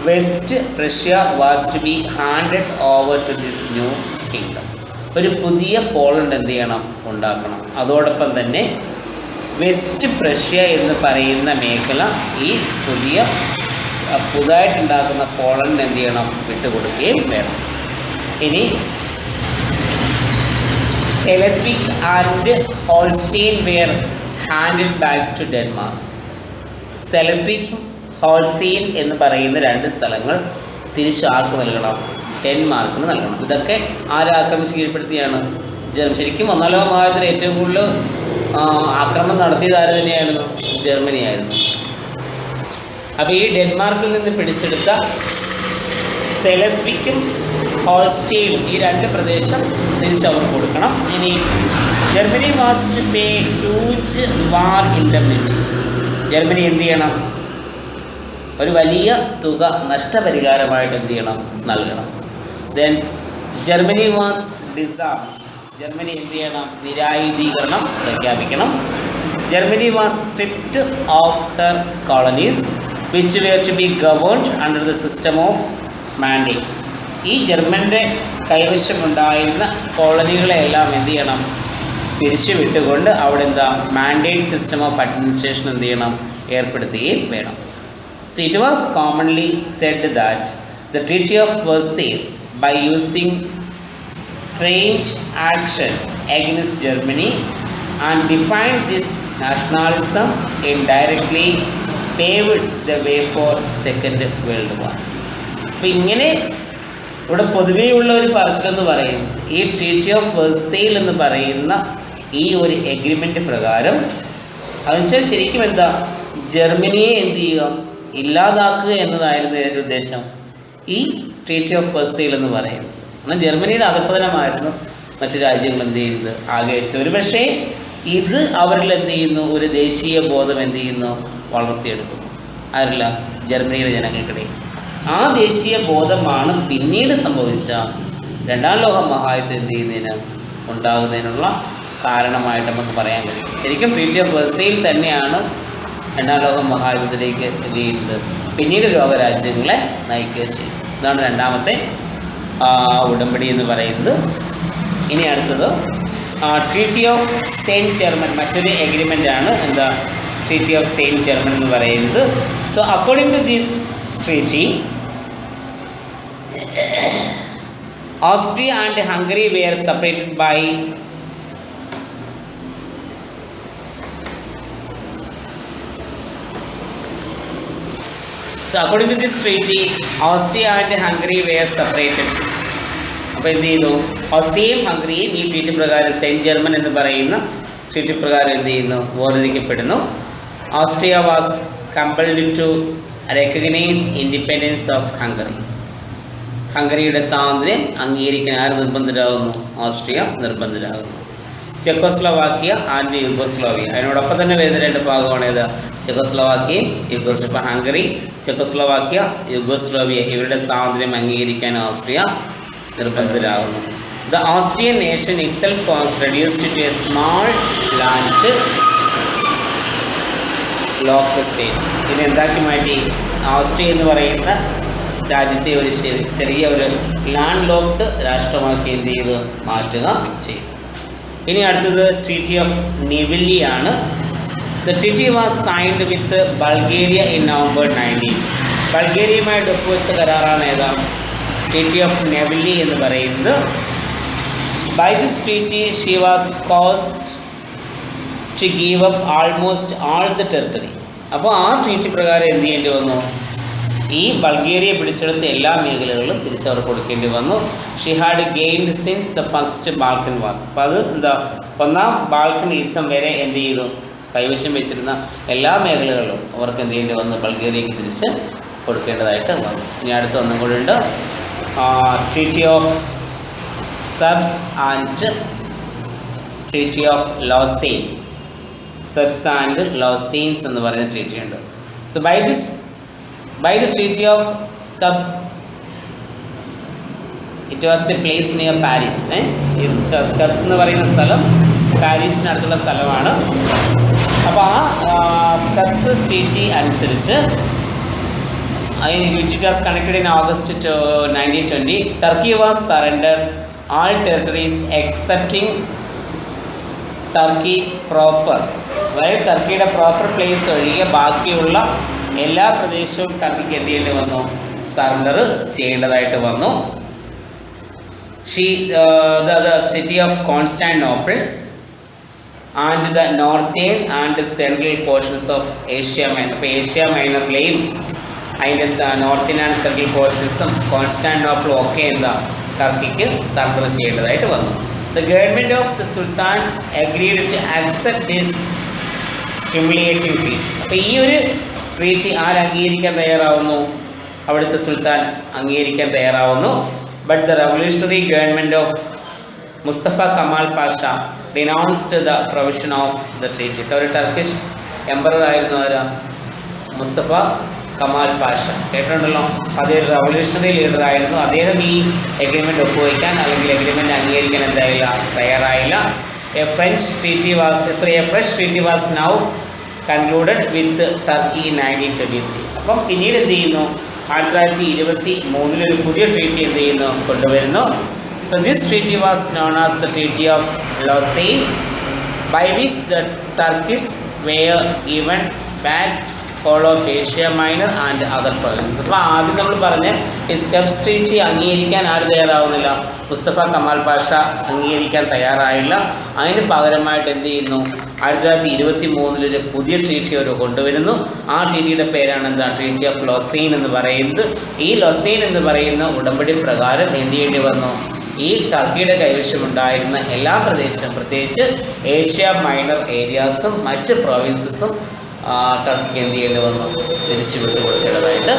West Prussia was to be handed over to this new kingdom. ഒരു പുതിയ പോളണ്ട് എന്ത് ചെയ്യണം? ഉണ്ടാക്കണം. അതോടൊപ്പം തന്നെ വെസ്റ്റ് പ്രഷ്യ എന്ന് പറയുന്ന മേഖല ഈ പുതുതായിട്ടുണ്ടാക്കുന്ന പോളണ്ട് എന്ത് ചെയ്യണം? വിട്ടുകൊടുക്കുകയും വേണം. ഇനി Schleswig and Holstein were handed back to Denmark. Schleswig Holstein എന്ന് പറയുന്ന 2 സ്ഥലങ്ങൾ തിരിച്ച് ആർക്ക് നൽകണം? ഡെൻമാർക്കിന് നൽകണം. ഇതൊക്കെ ആക്രമിച്ച് കീഴ്പ്പെടുത്തിയാണ്? ശരിക്കും ഒന്നാം ലോക മഹായുദ്ധത്തിൽ ഏറ്റവും കൂടുതൽ ആക്രമണം നടത്തിയത് ആര് തന്നെയായിരുന്നു? ജർമ്മനിയായിരുന്നു. അപ്പോൾ ഈ ഡെൻമാർക്കിൽ നിന്ന് പിടിച്ചെടുത്ത സെലസ്വിക്കും ഹോൾസ്റ്റെയിനും ഈ 2 പ്രദേശം തിരിച്ചവർ കൊടുക്കണം. ഇനി Germany was to pay huge war indemnity. Germany എന്ത് ചെയ്യണം? ഒരു വലിയ തുക നഷ്ടപരിഹാരമായിട്ട് എന്ത് ചെയ്യണം? നൽകണം. Then Germany was disarm. Germany എന്ത് ചെയ്യണം? നിരായുധീകരണം പ്രഖ്യാപിക്കണം. Germany was stripped of her colonies which were to be governed under the system of mandates. ഈ ജർമ്മൻ്റെ കൈവശമുണ്ടായിരുന്ന കോളനികളെല്ലാം എന്ത് ചെയ്യണം? തിരിച്ചു വിട്ടുകൊണ്ട് അവിടെ എന്താ? മാൻഡേറ്റ് സിസ്റ്റം ഓഫ് അഡ്മിനിസ്ട്രേഷൻ എന്ത് ചെയ്യണം? ഏർപ്പെടുത്തുകയും വേണം. So it was commonly said that the Treaty of Versailles, by using strange action against Germany and defined this nationalism indirectly, paved the way for Second World War. അപ്പോൾ ഇങ്ങനെ ഇവിടെ പൊതുവെയുള്ള ഒരു പറച്ചിലെന്ന് പറയും, ഈ ട്രീറ്റി ഓഫ് വെർസൈൽ എന്ന് പറയുന്ന ഈ ഒരു എഗ്രിമെൻ്റ് പ്രകാരം അതെന്നുവെച്ചാൽ ശരിക്കും എന്താ? ജർമ്മനിയെ എന്ത് ചെയ്യുക? ഇല്ലാതാക്കുക എന്നതായിരുന്നു ഇതിൻ്റെ ഉദ്ദേശം. ഈ ട്രീറ്റി ഓഫ് വെർസൈൽ എന്ന് പറയുന്നത് എന്നാൽ ജർമ്മനിയുടെ അധപ്പതനമായിരുന്നു മറ്റു രാജ്യങ്ങൾ എന്ത് ചെയ്യുന്നത് ആഗ്രഹിച്ചത്. ഒരു പക്ഷേ ഇത് അവരിൽ എന്ത് ചെയ്യുന്നു? ഒരു ദേശീയ ബോധം എന്ത് ചെയ്യുന്നു? വളർത്തിയെടുക്കുന്നു. ആരില്ല? ജർമ്മനിയുടെ ജനങ്ങൾക്കിടയിൽ. ആ ദേശീയ ബോധമാണ് പിന്നീട് സംഭവിച്ച 2ാം ലോക മഹായുദ്ധം എന്ത് ചെയ്യുന്നതിന് ഉണ്ടാകുന്നതിനുള്ള കാരണമായിട്ട് നമുക്ക് പറയാൻ കഴിയും. ശരിക്കും ട്രീറ്റി ഓഫ് വെർസൈൽ തന്നെയാണ് 2ാം ലോക മഹായുദ്ധത്തിലേക്ക് എന്ത് ചെയ്യുന്നത്? പിന്നീട് ലോകരാജ്യങ്ങളെ നയിക്കുക ചെയ്യും. ഇതാണ് 2ാമത്തെ ഉടമ്പടി എന്ന് പറയുന്നത്. ഇനി അടുത്തത് ട്രീറ്റി ഓഫ് സെയിൻറ്റ് ജർമ്മൻ. മറ്റൊരു എഗ്രിമെൻ്റാണ് എന്താ? ട്രീറ്റി ഓഫ് സെയിൻറ്റ് ജർമ്മൻ എന്ന് പറയുന്നത്. So according to this treaty, Austria and Hungary were separated by according to this treaty, Austria and Hungary were separated. അപ്പോൾ എന്ത് ചെയ്തു? ഓസ്ട്രിയയും ഹംഗറിയും ഈ ട്രീറ്റി പ്രകാരം സെയിൻറ്റ് ജർമ്മൻ എന്ന് പറയുന്ന ട്രീറ്റി പ്രകാരം എന്ത് ചെയ്യുന്നു? വേർതിരിക്കപ്പെടുന്നു. Austria was compelled to recognise independence of Hungary. ഹംഗറിയുടെ സ്വാതന്ത്ര്യം അംഗീകരിക്കാൻ ആര് നിർബന്ധരാകുന്നു? ഓസ്ട്രിയ നിർബന്ധരാകുന്നു. Czechoslovakia and Yugoslavia. അതിനോടൊപ്പം തന്നെ വരുന്ന 2 ഭാഗമാണ് ഏത്? ചെക്കോസ്ലോവാക്യയും യുഗോസ്ലോവിയ. ഹംഗറി, ചെക്കോസ്ലോവാക്യ, യുഗോസ്ലോവിയ ഇവരുടെ സ്വാതന്ത്ര്യം അംഗീകരിക്കാൻ ഓസ്ട്രിയ നിർബന്ധരാകുന്നു. The Austrian nation itself was reduced to a small land lock state. ഇതിനെന്താക്കി മാറ്റി? ഓസ്ട്രിയ എന്ന് പറയുന്ന രാജ്യത്തെ ഒരു ചെറിയ ഒരു ലാൻഡ് ലോക്ക്ഡ് രാഷ്ട്രമാക്കി എന്ത് ചെയ്ത് മാറ്റുക ചെയ്യും. ഇനി അടുത്തത് ട്രീറ്റി ഓഫ് നെവില്ലി ആണ്. The treaty was signed with Bulgaria in November 19. ബൾഗേറിയയുമായിട്ട് ഒപ്പുവെച്ച കരാറാണ് ഏതാ? ട്രീറ്റി ഓഫ് നെവില്ലി എന്ന് പറയുന്നത്. By this treaty she was caused to give up almost all the territory. അപ്പോൾ ആ ട്രീറ്റി പ്രകാരം എന്ത് ചെയ്യേണ്ടി വന്നു? ഈ ബൾഗേറിയ പിടിച്ചെടുത്ത എല്ലാ മേഖലകളിലും തിരിച്ചവർ കൊടുക്കേണ്ടി വന്നു. She had gained since the first Balkan war. അപ്പോൾ അത് എന്താ? 1ാം ബാൾക്കൻ യുദ്ധം വരെ എന്ത് ചെയ്തു? കൈവശം വെച്ചിരുന്ന എല്ലാ മേഖലകളിലും അവർക്ക് എന്ത് ചെയ്യേണ്ടി വന്നു? ബൾഗേറിയക്ക് തിരിച്ച് കൊടുക്കേണ്ടതായിട്ട് വന്നു. ഇനി അടുത്ത ഒന്നും കൂടെ ഉണ്ട്. Treaty of Sevres and treaty of Lausanne. Sevres and Lausannes എന്ന് പറയുന്ന ട്രീറ്റി ഉണ്ട്. So by this By the Treaty of Scopes, it was a place near Paris. ഈ സ്കപ്സ് എന്ന് പറയുന്ന സ്ഥലം പാരീസിനടുത്തുള്ള സ്ഥലമാണ്. അപ്പോൾ ആ സ്കപ്സ് ട്രീറ്റി അനുസരിച്ച് which it was connected in August 1920, Turkey was surrendered all territories excepting Turkey proper, അതായത് ടർക്കിയുടെ പ്രോപ്പർ പ്ലേസ് ഒഴികെ ബാക്കിയുള്ള എല്ലാ പ്രദേശവും ടർക്കിക്ക് എന്ത് ചെയ്യേണ്ടി വന്നു? സറണ്ടർ ചെയ്യേണ്ടതായിട്ട് വന്നു. The city of Constantinople and the northern and central portions of Asia Minor. അപ്പോൾ ഏഷ്യ മൈനറിലെയും അതിൻ്റെ നോർത്തിൻ ആൻഡ് സെൻട്രൽ പോർഷൻസും കോൺസ്റ്റാന്റിനോപ്പിളും ഒക്കെ എന്താ ടർക്കിക്ക് സറണ്ടർ ചെയ്യേണ്ടതായിട്ട് വന്നു. The government of the Sultan agreed to accept this humiliating treaty. അപ്പോൾ ഈ ഒരു ട്രീറ്റി അംഗീകരിക്കാൻ തയ്യാറാവുന്നു? അവിടുത്തെ സുൽത്താൻ അംഗീകരിക്കാൻ തയ്യാറാവുന്നു. But the revolutionary government of Mustafa Kemal Pasha denounced the provision of the treaty. ഒരു ടർക്കിഷ് എംപറർ ആയിരുന്നു ആരാ? മുസ്തഫ കമാൽ പാഷ. കേട്ടിട്ടുണ്ടല്ലോ. അദ്ദേഹം റവല്യൂഷണറി ലീഡർ ആയിരുന്നു. അദ്ദേഹം ഈ എഗ്രിമെൻ്റ് ഒപ്പുവയ്ക്കാൻ അല്ലെങ്കിൽ എഗ്രിമെൻ്റ് അംഗീകരിക്കാൻ എന്തായില്ല? തയ്യാറായില്ല. A fresh treaty was now concluded with Turkey in 1923. അപ്പം പിന്നീട് എന്ത് ചെയ്യുന്നു? 1923 ഒരു പുതിയ ട്രീറ്റി എന്ത് ചെയ്യുന്നു? കൊണ്ടുവരുന്നു. So this treaty was known as the Treaty of Lausanne, by which the Turkish were given back all of Asia Minor and other provinces. അപ്പോൾ ആദ്യം നമ്മൾ പറഞ്ഞ സ്കപ്സ് ട്രീറ്റി അംഗീകരിക്കാൻ ആര് തയ്യാറാവുന്നില്ല? മുസ്തഫ കമാൽ പാഷ അംഗീകരിക്കാൻ തയ്യാറായില്ല. അതിന് പകരമായിട്ട് എന്ത് ചെയ്യുന്നു? 1923 ഒരു പുതിയ ട്രീറ്റി അവർ കൊണ്ടുവരുന്നു. ആ ട്രീറ്റിയുടെ പേരാണ് എന്താ? ട്രീറ്റി ഓഫ് ലോസൈൻ എന്ന് പറയുന്നത്. ഈ ലോസൈൻ എന്ന് പറയുന്ന ഉടമ്പടി പ്രകാരം എന്ത് ചെയ്യേണ്ടി വന്നു? ഈ ടർക്കിയുടെ കൈവശമുണ്ടായിരുന്ന എല്ലാ പ്രദേശവും, പ്രത്യേകിച്ച് ഏഷ്യ മൈനർ ഏരിയാസും മറ്റ് പ്രോവിൻസസും ടർക്കിക്ക് എന്ത് ചെയ്യേണ്ടി വന്നു? തിരിച്ചു വിട്ടുകൊടുക്കേണ്ടതായിട്ട്